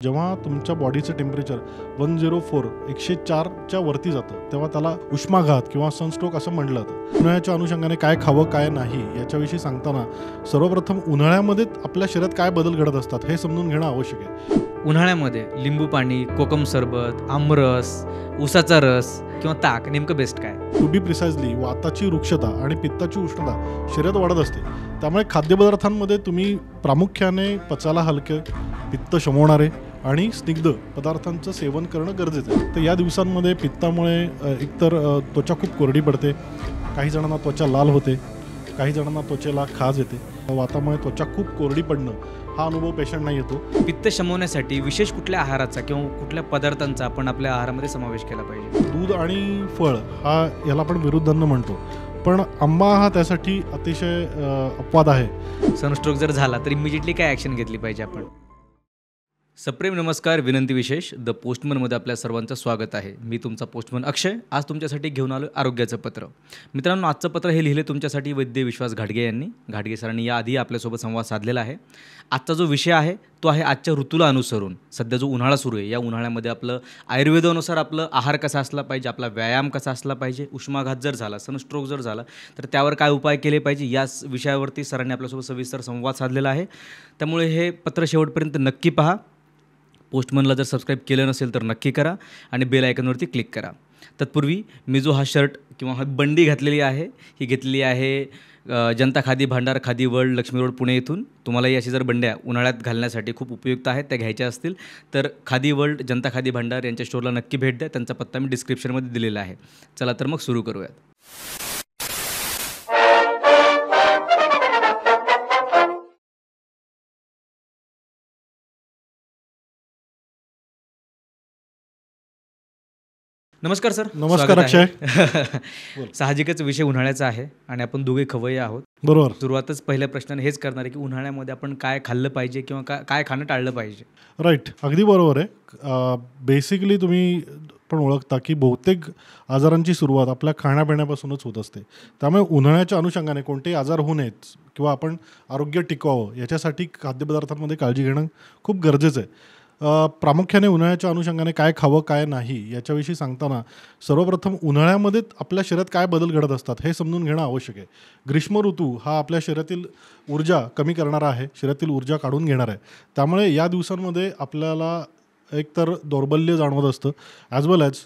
जेव्हा तुमच्या बॉडीचं टेम्परेचर 104 वरती जातं तेव्हा त्याला उष्माघात किंवा सनस्ट्रोक असं म्हटलं जातं. उन्हाळ्याच्या अनुषंगाने काय खावं काय नाही याच्याविषयी सांगताना सर्वप्रथम उन्हाळ्यामध्ये आपल्या शरीरात काय बदल घडत असतात हे समजून घेणं आवश्यक आहे. उन्हाळ्यामध्ये लिंबू पाणी, कोकम सरबत, आमरस, उसाचा रस किंवा ताक नेमकं बेस्ट काय? टू बी प्रिसाइजली वाताची वृक्षता आणि पित्ताची उष्णता शरीरात वाढत असते. त्यामुळे खाद्यपदार्थांमध्ये तुम्ही प्रामुख्याने पचायला हलके, पित्त शमवणारे आणि स्निग्ध पदार्थांचं सेवन करणं गरजेचं आहे. तर या दिवसांमध्ये पित्तामुळे एकतर त्वचा खूप कोरडी पडते, काही जणांना त्वचा लाल होते, काही जणांना त्वचेला खाज येते. वातामुळे त्वचा खूप कोरडी पडणं हा अनुभव पेशंटना येतो. पित्त शमवण्यासाठी विशेष कुठल्या आहाराचा किंवा कुठल्या पदार्थांचा आपण आपल्या आहारामध्ये समावेश केला पाहिजे? दूध आणि फळ हा याला आपण विरुद्धान्न म्हणतो, पण आंबा हा त्यासाठी अतिशय अपवाद आहे. सनस्ट्रोक जर झाला तर इमिजिएटली काय ॲक्शन घेतली पाहिजे आपण? सप्रेम नमस्कार, विनंती विशेष द पोस्टमनमध्ये आपल्या सर्वांचं स्वागत आहे. मी तुमचा पोस्टमन अक्षय. आज तुमच्यासाठी घेऊन आलो आरोग्याचं पत्र. मित्रांनो, आजचं पत्र हे लिहिले तुमच्यासाठी वैद्य विश्वास घाडगे यांनी. घाडगे सरांनी याआधी आपल्यासोबत संवाद साधलेला आहे. आजचा जो विषय आहे तो आहे आजच्या ऋतूला अनुसरून. सध्या जो उन्हाळा सुरू आहे, या उन्हाळ्यामध्ये आपलं आयुर्वेदानुसार आपलं आहार कसा असला पाहिजे, आपला व्यायाम कसा असला पाहिजे, उष्माघात जर झाला, सनस्ट्रोक जर झाला तर त्यावर काय उपाय केले पाहिजे, या विषयावरती सरांनी आपल्यासोबत सविस्तर संवाद साधलेला आहे. त्यामुळे हे पत्र शेवटपर्यंत नक्की पहा. पोस्टमनला जर सबस्क्राईब केलं नसेल तर नक्की करा आणि बेल आयकॉनवरती क्लिक करा. तत्पूर्वी मी जो हा शर्ट किंवा हा बंडी घातलेली आहे, ही घेतलेली आहे जनता खादी भांडार, खादी वर्ल्ड, लक्ष्मी रोड, पुणे इथून. तुम्हालाही अशी जर बंड्या उन्हाळ्यात घालण्यासाठी खूप उपयुक्त आहेत, त्या घ्यायच्या असतील तर खादी वर्ल्ड, जनता खादी भांडार यांच्या स्टोअरला नक्की भेट द्या. त्यांचा पत्ता मी डिस्क्रिप्शनमध्ये दिलेला आहे. चला तर मग सुरू करूयात. नमस्कार सर. नमस्कार अक्षय. साहजिकच विषय उन्हाळ्याचा आहे आणि आपण दोघे खवय्ये आहोत. बरोबर. सुरुवातच पहिल्या प्रश्नाने हेच करणार आहे की उन्हाळ्यामध्ये आपण काय खाल्लं पाहिजे किंवा काय खाणं टाळलं पाहिजे? राईट, अगदी बरोबर आहे. बेसिकली तुम्ही पण ओळखता की बहुतेक आजारांची सुरुवात आपल्या खाण्यापिण्यापासूनच होत असते. त्यामुळे उन्हाळ्याच्या अनुषंगाने कोणतेही आजार होऊ नयेत किंवा आपण आरोग्य टिकवावं याच्यासाठी खाद्यपदार्थांमध्ये काळजी घेणं खूप गरजेचं आहे. प्रामुख्याने उन्हाळ्याच्या अनुषंगाने काय खावं काय नाही याच्याविषयी सांगताना सर्वप्रथम उन्हाळ्यामध्ये आपल्या शरीरात काय बदल घडत असतात हे समजून घेणं आवश्यक आहे. ग्रीष्म ऋतू हा आपल्या शरीरातील ऊर्जा कमी करणारा आहे, शरीरातील ऊर्जा काढून घेणार आहे. त्यामुळे या दिवसांमध्ये आपल्याला एकतर दौर्बल्य जाणवत असतं, ॲज वेल ॲज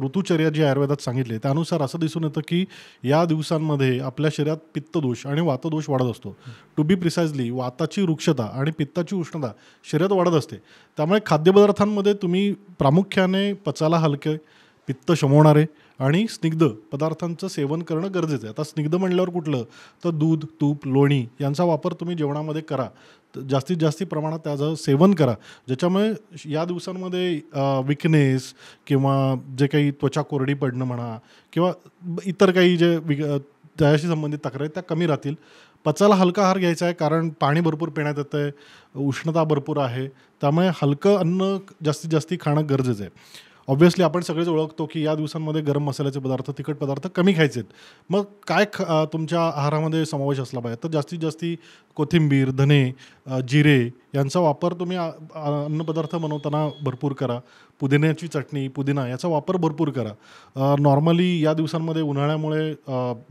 ऋतुचर्या जी आयुर्वेदात सांगितली त्यानुसार असं दिसून येतं की या दिवसांमध्ये आपल्या शरीरात पित्तदोष आणि वातदोष वाढत असतो. टू बी प्रिसाइजली वाताची वृक्षता आणि पित्ताची उष्णता शरीरात वाढत असते. त्यामुळे खाद्यपदार्थांमध्ये तुम्ही प्रामुख्याने पचायला हलके, पित्त शमवणारे आणि स्निग्ध पदार्थांचं सेवन करणं गरजेचं आहे. आता स्निग्ध म्हणल्यावर कुठलं तर दूध, तूप, लोणी यांचा वापर तुम्ही जेवणामध्ये करा. जास्तीत जास्त प्रमाणात त्याचं सेवन करा, ज्याच्यामुळे या दिवसांमध्ये विकनेस किंवा जे काही त्वचा कोरडी पडणं म्हणा किंवा इतर काही जे त्याशी संबंधित तक्रारी त्या कमी राहतील. पचायला हलका आहार घ्यायचा आहे, कारण पाणी भरपूर पिण्यात येतं आहे, उष्णता भरपूर आहे. त्यामुळे हलकं अन्न जास्तीत जास्त खाणं गरजेचं आहे. ऑब्व्हियसली आपण सगळेच ओळखतो की या दिवसांमध्ये गरम मसाल्याचे पदार्थ, तिखट पदार्थ कमी खायचे आहेत. मग काय तुमच्या आहारामध्ये समावेश असला पाहिजे तर जास्तीत जास्त कोथिंबीर, धने, जिरे यांचा वापर तुम्ही अन्नपदार्थ बनवताना भरपूर करा. पुदिन्याची चटणी, पुदिना याचा वापर भरपूर करा. नॉर्मली या दिवसांमध्ये उन्हाळ्यामुळे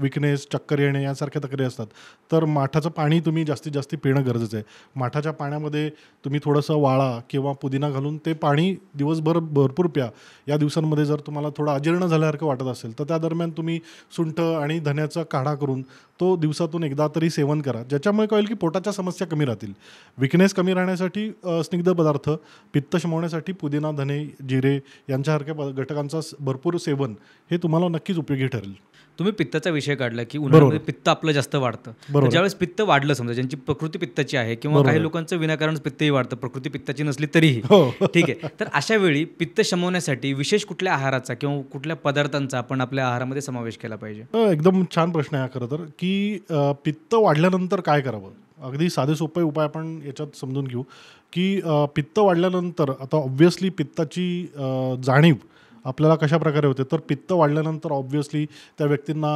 विकनेस, चक्कर येणे यासारख्या तक्रारी असतात, तर माठाचं पाणी तुम्ही जास्तीत जास्त पिणं गरजेचं आहे. माठाच्या पाण्यामध्ये तुम्ही थोडंसं वाळा किंवा पुदिना घालून ते पाणी दिवसभर भरपूर प्या. या दिवसांमध्ये जर तुम्हाला थोडं अजीर्ण झाल्यासारखं वाटत असेल तर त्या दरम्यान तुम्ही सुंठ आणि धन्याचा काढा करून तो दिवसातून एकदा तरी सेवन करा, ज्याच्यामुळे काय होईल की पोटाच्या समस्या कमी राहतील. विकनेस कमी राहण्यासाठी स्निग्ध पदार्थ, पित्त शमवण्यासाठी पुदिना, धने, जिरे यांच्यासारख्या घटकांचा भरपूर सेवन हे तुम्हाला नक्कीच उपयोगी ठरेल. तुम्ही पित्ताचा विषय काढला की उन्हाळ्यामध्ये पित्त आपलं जास्त वाढतं. ज्यावेळेस पित्त वाढलं, समजा ज्यांची प्रकृती पित्ताची आहे किंवा काही लोकांचं विनाकारण पित्तही वाढतं, प्रकृती पित्ताची नसली तरीही, ठीक आहे, तर अशा वेळी पित्त शमवण्यासाठी विशेष कुठल्या आहाराचा किंवा कुठल्या पदार्थांचा आपण आपल्या आहारामध्ये समावेश केला पाहिजे? एकदम छान प्रश्न आहे खरं तर, की पित्त वाढल्यानंतर काय करावं. अगदी साधे सोपे उपाय आपण याच्यात समजून घेऊ की पित्त वाढल्यानंतर आता ऑब्व्हियसली पित्ताची जाणीव आपल्याला कशा प्रकारे होते तर पित्त वाढल्यानंतर ऑब्व्हियसली त्या व्यक्तींना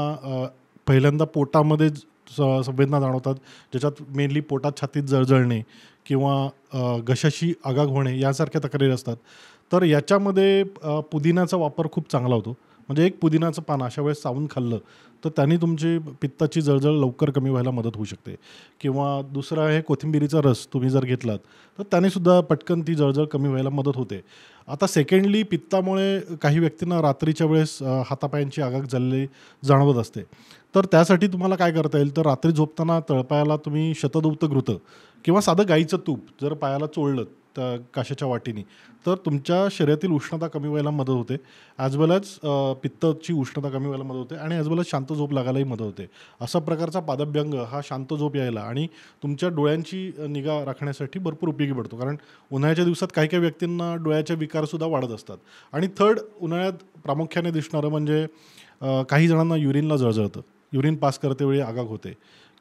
पहिल्यांदा पोटामध्ये संवेदना जाणवतात, ज्याच्यात मेनली पोटात छातीत जळजळणे किंवा घशाशी आगाग होणे यासारख्या तक्रारी असतात. तर याच्यामध्ये पुदिन्याचा वापर खूप चांगला होतो. म्हणजे एक पुदिन्याचं पान अशा वेळेस चावून खाल्लं तर त्यांनी तुमची पित्ताची जळजळ लवकर कमी व्हायला मदत होऊ शकते. किंवा दुसरं आहे कोथिंबिरीचा रस तुम्ही जर घेतलात तर त्यानेसुद्धा पटकन ती जळजळ कमी व्हायला मदत होते. आता सेकंडली पित्तामुळे काही व्यक्तींना रात्रीच्या वेळेस हातापायांची आगाग झालेली जाणवत असते. तर त्यासाठी तुम्हाला काय करता येईल, तर रात्री झोपताना तळपायाला तुम्ही शतदूत घृत किंवा साधं गाईचं तूप जर पायाला चोळलं त्या काशाच्या वाटीने तर तुमच्या शरीरातील उष्णता कमी व्हायला मदत होते. ॲज वेल ॲज पित्ताची उष्णता कमी व्हायला मदत होते आणि ॲज वेल ॲज शांत झोप लागायलाही मदत होते. असा प्रकारचा पादभ्यंग हा शांत झोप यायला आणि तुमच्या डोळ्यांची निगा राखण्यासाठी भरपूर उपयोगी पडतो. कारण उन्हाळ्याच्या दिवसात काही काही व्यक्तींना डोळ्याचे विकारसुद्धा वाढत असतात. आणि थर्ड, उन्हाळ्यात प्रामुख्याने दिसणारं म्हणजे काही जणांना युरिनला जळजळतं, युरिन पास करतेवेळी आगाग होते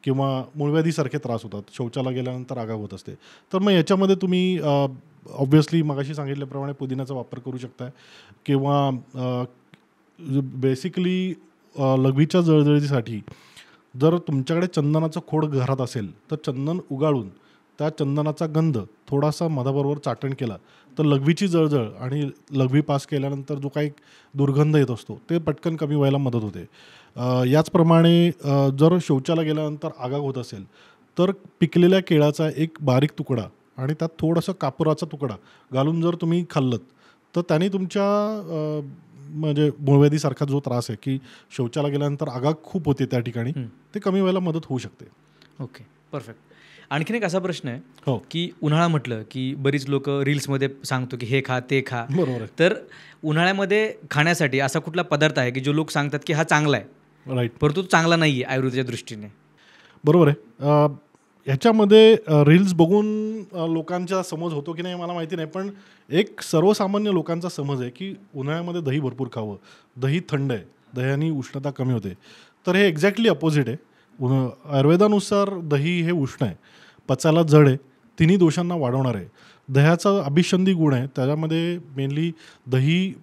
किंवा मूळव्याधीसारखे त्रास होतात, शौचाला गेल्यानंतर आगाग होत असते. तर मग याच्यामध्ये तुम्ही ऑब्व्हियसली मगाशी सांगितल्याप्रमाणे पुदिन्याचा वापर करू शकताय किंवा बेसिकली लघवीच्या जळजळीसाठी जर तुमच्याकडे चंदनाचं खोड घरात असेल तर चंदन उगाळून त्या चंदनाचा गंध थोडासा मधाबरोबर चाटण केला तर लघवीची जळजळ आणि लघवी पास केल्यानंतर जो काही दुर्गंध येत असतो ते पटकन कमी व्हायला मदत होते. याचप्रमाणे जर शौचाला गेल्यानंतर आगाग होत असेल तर पिकलेल्या केळाचा एक बारीक तुकडा आणि त्यात थोडंसं कापुराचा तुकडा घालून जर तुम्ही खाल्लत तर त्याने तुमच्या म्हणजे मूळव्याधीसारखा जो त्रास आहे की शौचाला गेल्यानंतर आगाग खूप होते त्या ठिकाणी, ते कमी व्हायला मदत होऊ शकते. Okay, perfect. आणखीन एक असा प्रश्न आहे हो, की उन्हाळा म्हटलं की बरीच लोक रील्समध्ये सांगतो की हे खा ते खा. बरोबर आहे. तर उन्हाळ्यामध्ये खाण्यासाठी असा कुठला पदार्थ आहे की जो लोक सांगतात की हा चांगला आहे राईट, परंतु तो चांगला नाही आहे आयुर्वेदाच्या दृष्टीने? बरोबर आहे. ह्याच्यामध्ये रील्स बघून लोकांचा समज होतो की नाही मला माहिती नाही, पण एक सर्वसामान्य लोकांचा समज आहे की उन्हाळ्यामध्ये दही भरपूर खावं, दही थंड आहे, दह्याने उष्णता कमी होते. तर हे एक्झॅक्टली अपोजिट आहे. आयुर्वेदानुसार दही हे उष्ण आहे, पचायला जड आहे, तिन्ही दोषांना वाढवणार आहे. दह्याचा अभिसंधी गुण आहे, त्याच्यामध्ये मेनली दही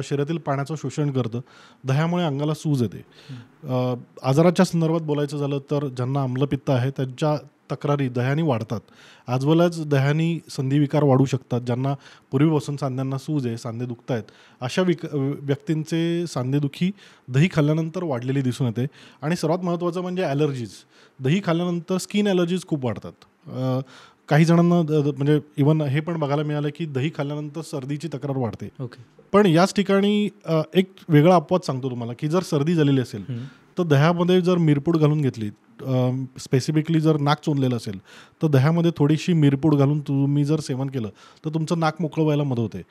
शरीरातील पाण्याचं शोषण करतं, दह्यामुळे अंगाला सूज येते. आजाराच्या संदर्भात बोलायचं झालं तर ज्यांना आम्लपित्त आहे त्यांच्या तक्रारी दह्याने वाढतात. ॲज वेल ॲज दह्याने संधिविकार वाढू शकतात. ज्यांना पूर्वीपासून सांध्यांना सूज आहे, सांधे दुखत आहेत, अशा व्यक्तींचे सांधेदुखी दही खाल्ल्यानंतर वाढलेली दिसून येते. आणि सर्वात महत्त्वाचं म्हणजे ॲलर्जीज. दही खाल्ल्यानंतर स्किन ॲलर्जीज खूप वाढतात. काही जणांना म्हणजे इवन हे पण बघायला मिळालं की दही खाल्ल्यानंतर सर्दीची तक्रार वाढते. ओके. पण याच ठिकाणी एक वेगळा अपवाद सांगतो तुम्हाला की जर सर्दी झालेली असेल तर दह्यामध्ये जर मिरपूड घालून घेतली, स्पेसिफिकली जर नाक चोंदलेलं असेल तर दह्यामध्ये थोडीशी मिरपूड घालून तुम्ही जर सेवन केलं तर तुमचं नाक मोकळं व्हायला मदत होते.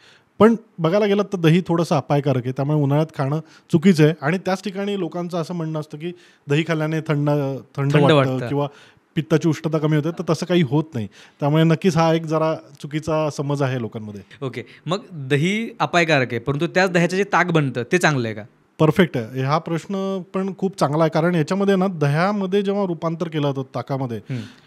पण बघायला गेलं तर दही थोडंसं अपायकारक आहे, त्यामुळे उन्हाळ्यात खाणं चुकीचं आहे. आणि त्याच ठिकाणी लोकांचं असं म्हणणं असतं की दही खाल्ल्याने थंड थंड वाटतं किंवा पित्ताची उष्णता कमी होते, तर तसं काही होत नाही. त्यामुळे नक्कीच हा एक जरा चुकीचा समज आहे लोकांमध्ये. ओके, मग दही अपायकारक आहे परंतु त्याच दह्याचं जे ताक बनतं ते चांगलं आहे का? परफेक्ट आहे. हा प्रश्न पण खूप चांगला आहे, कारण याच्यामध्ये ना दह्यामध्ये जेव्हा रूपांतर केलं जातं ताकामध्ये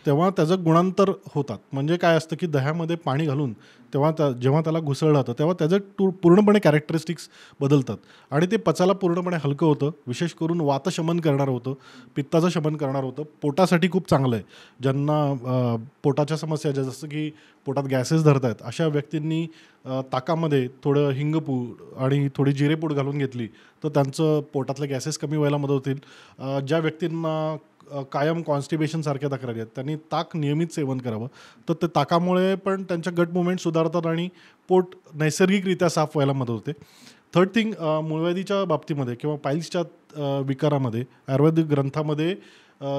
तेव्हा त्याचं गुणांतर होतात. म्हणजे काय असतं की दह्यामध्ये पाणी घालून तेव्हा जेव्हा त्याला घुसळलं जातं तेव्हा त्याचं पूर्णपणे कॅरेक्टरिस्टिक्स बदलतात आणि ते पचायला पूर्णपणे हलकं होतं. विशेष करून वातशमन करणारं होतं, पित्ताचं शमन करणारं होतं, पोटासाठी खूप चांगलं आहे. ज्यांना पोटाच्या समस्या ज्या जसं की पोटात गॅसेस धरत आहेत अशा व्यक्तींनी ताकामध्ये थोडं हिंगपूड आणि थोडी जिरेपूड घालून घेतली तर त्यांचं पोटातले गॅसेस कमी व्हायला मदत होतील. ज्या व्यक्तींना कायम कॉन्स्टिपेशनसारख्या तक्रारी आहेत त्यांनी ताक नियमित सेवन करावं, तर ते ताकामुळे पण त्यांच्या गट मुवमेंट सुधारतात आणि पोट नैसर्गिकरित्या साफ व्हायला मदत होते. थर्ड थिंग, मूळव्याधीच्या बाबतीमध्ये किंवा पाईल्सच्या विकारामध्ये आयुर्वेदिक ग्रंथामध्ये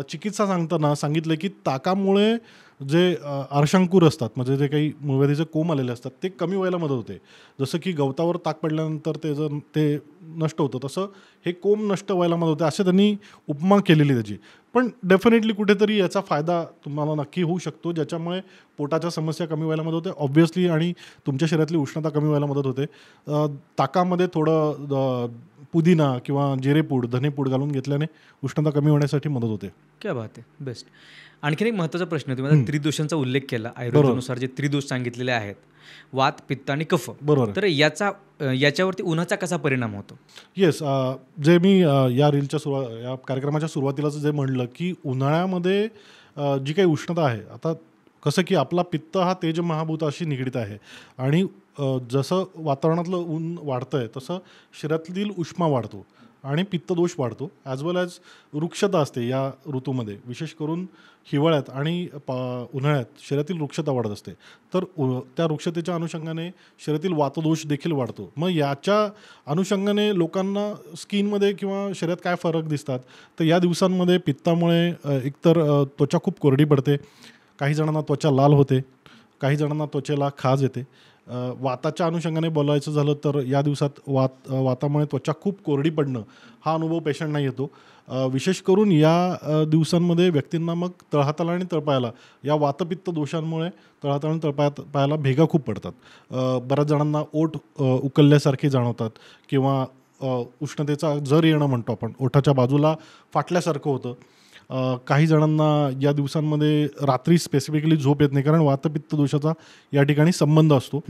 चिकित्सा सांगताना सांगितलं की ताकामुळे जे अर्शांकूर असतात म्हणजे जे काही मूळव्याधीचे कोंब आलेले असतात ते कमी व्हायला मदत होते. जसं की गवतावर ताक पडल्यानंतर ते नष्ट होतं, तसं हे कोंब नष्ट व्हायला मदत होते, असे त्यांनी उपमा केलेली त्याची. पण डेफिनेटली कुठेतरी याचा फायदा तुम्हाला नक्की होऊ शकतो, ज्याच्यामुळे पोटाच्या समस्या कमी व्हायला मदत होते ऑब्व्हियसली आणि तुमच्या शरीरातली उष्णता कमी व्हायला मदत होते. ताकामध्ये थोडं पुदिना किंवा जिरेपूड धनेपूड घालून घेतल्याने उष्णता कमी होण्यासाठी मदत होते. क्या बात आहे, बेस्ट. आणखीन एक महत्त्वाचा प्रश्न, तुम्ही आता त्रिदोषांचा उल्लेख केला. आयुर्वेदानुसार जे त्रिदोष सांगितलेले आहेत, वात, पित्त आणि कफ, बरोबर. तर याच्यावरती उन्हाचा कसा परिणाम होतो? येस, जे मी या या कार्यक्रमाच्या सुरुवातीलाच जे म्हणलं की उन्हाळ्यामध्ये जी काही उष्णता आहे, आता कसं की आपला पित्त हा तेज महाभूताशी निगडीत आहे आणि जसं वातावरणातलं ऊन वाढतं आहे तसं शरीरातील उष्मा वाढतो आणि पित्तदोष वाढतो, ॲज वेल ॲज वृक्षता असते या ऋतूमध्ये. विशेष करून हिवाळ्यात आणि उन्हाळ्यात शरीरातील वृक्षता वाढत असते, तर त्या वृक्षतेच्या अनुषंगाने शरीरातील वातदोष देखील वाढतो. मग याच्या अनुषंगाने लोकांना स्किनमध्ये किंवा शरीरात काय फरक दिसतात, तर या दिवसांमध्ये पित्तामुळे एकतर त्वचा खूप कोरडी पडते, काही जणांना त्वचा लाल होते, काही जणांना त्वचेला खाज येते. वाताच्या अनुषंगाने बोलायचं झालं तर या दिवसात वातामुळे त्वचा खूप कोरडी पडणं हा अनुभव पेशंटना येतो. विशेष करून या दिवसांमध्ये व्यक्तींना मग तळहाताला आणि तळपायाला या वातपित्त दोषांमुळे तळहाताला आणि तळपायाला भेगा खूप पडतात. बऱ्याच जणांना ओठ उकलल्यासारखे जाणवतात किंवा उष्णतेचा जर येणं म्हणतो आपण, ओठाच्या बाजूला फाटल्यासारखं होतं. काही जणांना या दिवसांमध्ये रात्री स्पेसिफिकली झोप येत नाही, कारण वातपित्त दोषाचा या ठिकाणी संबंध असतो.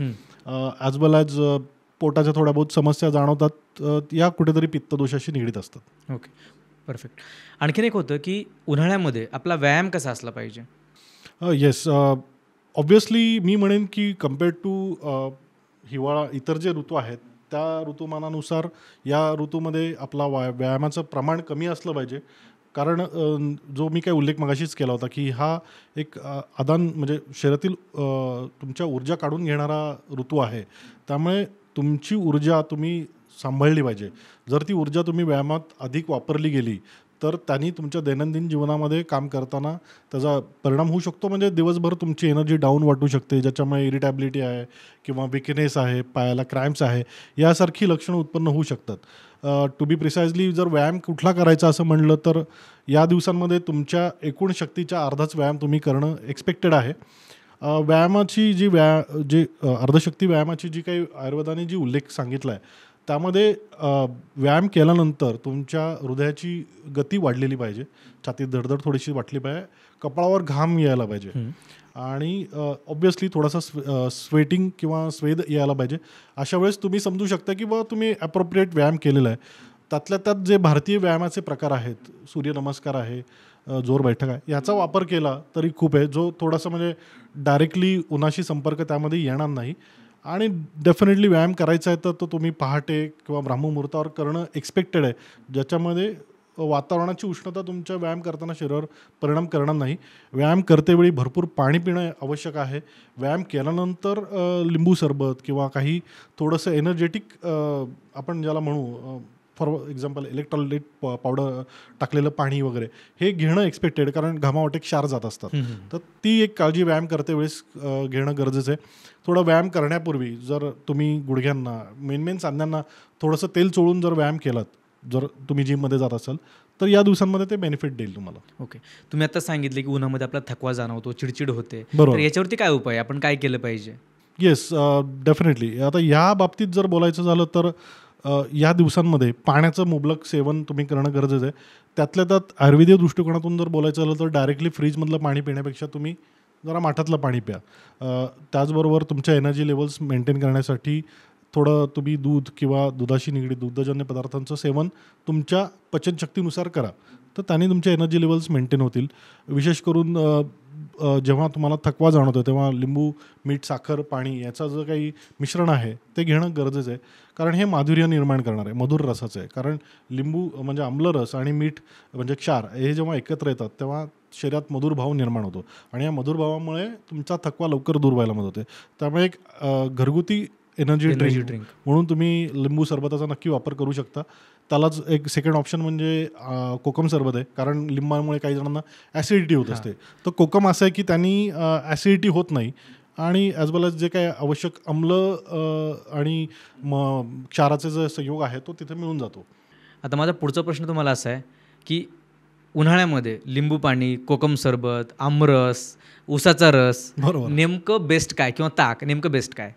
ॲज वेल ॲज पोटाच्या थोड्या बहुत समस्या जाणवतात, या कुठेतरी पित्तदोषाशी निगडीत असतात. Okay, perfect. आणखीन एक होतं की उन्हाळ्यामध्ये आपला व्यायाम कसा असला पाहिजे? येस, ऑब्व्हियसली मी म्हणेन की कम्पेअर्ड टू हिवाळा, इतर जे ऋतू आहेत त्या ऋतुमानानुसार या ऋतूमध्ये आपला व्यायामाचं प्रमाण कमी असलं पाहिजे. कारण जो मी काही उल्लेख मगाशीच केला होता की हा एक आदान म्हणजे शरीरातील तुमच्या ऊर्जा काढून घेणारा ऋतू आहे, त्यामुळे तुमची ऊर्जा तुम्ही सांभाळली पाहिजे. जर ती ऊर्जा तुम्ही व्यायामात अधिक वापरली गेली तर त्यांनी तुमच्या दैनंदिन जीवनामध्ये काम करताना त्याचा परिणाम होऊ शकतो. म्हणजे दिवसभर तुमची एनर्जी डाऊन वाटू शकते, ज्याच्यामुळे इरिटॅबिलिटी आहे किंवा विकनेस आहे, पायाला क्रॅम्प्स आहे, यासारखी लक्षणं उत्पन्न होऊ शकतात. टू बी प्रिसाइजली जर व्यायाम कुठला करायचा असं म्हणलं तर या दिवसांमध्ये तुमच्या एकूण शक्तीच्या अर्धाच व्यायाम तुम्ही करणं एक्सपेक्टेड आहे. व्यायामाची जी अर्धशक्ती व्यायामाची जी काही आयुर्वेदाने जी उल्लेख सांगितला आहे त्यामध्ये व्यायाम केल्यानंतर तुमच्या हृदयाची गती वाढलेली पाहिजे, छातीत धडधड थोडीशी वाटली पाहिजे, कपाळावर घाम यायला पाहिजे आणि ऑब्व्हियसली थोडासा स्वेटिंग किंवा स्वेद यायला पाहिजे. अशा वेळेस तुम्ही समजू शकता की बा तुम्ही ॲप्रोप्रिएट व्यायाम केलेला आहे. त्यातल्या त्यात जे भारतीय व्यायामाचे प्रकार आहेत, सूर्यनमस्कार आहे, जोर बैठक आहे, याचा वापर केला तरी खूप आहे, जो थोडासा म्हणजे डायरेक्टली उन्हाशी संपर्क त्यामध्ये येणार नाही. आणि डेफिनेटली व्यायाम करायचा आहे तर तो तुम्ही पहाटे किंवा ब्राह्ममुहूर्तावर करणं एक्सपेक्टेड आहे, ज्याच्यामध्ये वातावरणाची उष्णता तुमच्या व्यायाम करताना शरीरावर परिणाम करणार नाही. व्यायाम करतेवेळी भरपूर पाणी पिणं आवश्यक आहे. व्यायाम केल्यानंतर लिंबू सरबत किंवा काही थोडंसं एनर्जेटिक आपण ज्याला म्हणू, फॉर एक्झाम्पल इलेक्ट्रोलाइट पावडर टाकलेलं पाणी वगैरे हे घेणं एक्सपेक्टेड, कारण घामावाटे क्षार जात असतात. तर ती एक काळजी व्यायाम करते वेळेस घेणं गरजेचं आहे. थोडा व्यायाम करण्यापूर्वी जर तुम्ही गुडघ्यांना मेन सांध्यांना थोडंसं तेल चोळून जर व्यायाम केलात, जर तुम्ही जिममध्ये जात असाल तर या दिवसांमध्ये ते बेनिफिट देईल तुम्हाला. ओके, तुम्ही आता सांगितले की उन्हामध्ये आपला थकवा जाणवतो, चिडचिड होते, बरोबर. तर याच्यावरती काय उपाय, आपण काय केलं पाहिजे? Yes, definitely. आता या बाबतीत जर बोलायचं झालं तर या दिवसांमध्ये पाण्याचं मुबलक सेवन तुम्ही करणं गरजेचं आहे. त्यातल्या त्यात आयुर्वेदीय दृष्टिकोनातून जर बोलायचं झालं तर डायरेक्टली फ्रीजमधलं पाणी पिण्यापेक्षा तुम्ही जरा माठातलं पाणी प्या. त्याचबरोबर तुमच्या एनर्जी लेवल्स मेंटेन करण्यासाठी थोडं तुम्ही दूध किंवा दुधाशी निगडीत दुग्धजन्य पदार्थांचं सेवन तुमच्या पचनशक्तीनुसार करा, तर त्याने तुमचे एनर्जी लेवल्स मेंटेन होतील. विशेष करून जेव्हा तुम्हाला थकवा जाणवतो तेव्हा लिंबू, मीठ, साखर, पाणी याचं जे काही मिश्रण आहे ते घेणं गरजेचं आहे, कारण हे माधुर्य निर्माण करणार आहे, मधुर रसाचं आहे. कारण लिंबू म्हणजे आम्लरस आणि मीठ म्हणजे क्षार हे जेव्हा एकत्र येतात तेव्हा शरीरात मधुर भाव निर्माण होतो आणि या मधुर भावामुळे तुमचा थकवा लवकर दूर व्हायला मदत होते. त्यामुळे एक घरगुती एनर्जी ड्रिंक म्हणून तुम्ही लिंबू सरबताचा नक्की वापर करू शकता. त्यालाच एक सेकंड ऑप्शन म्हणजे कोकम सरबत आहे, कारण लिंबामुळे काही जणांना ॲसिडिटी होत असते. तर कोकम असं आहे की त्यांनी ॲसिडिटी होत नाही आणि ॲज वेल एज जे काही आवश्यक अम्ल आणि क्षाराचे जे संयोग आहे तो तिथे मिळून जातो. आता माझा पुढचा प्रश्न तुम्हाला असा आहे की उन्हाळ्यामध्ये लिंबू पाणी, कोकम सरबत, आमरस, उसाचा रस, बरोबर, नेमकं बेस्ट काय, किंवा ताक नेमकं बेस्ट काय?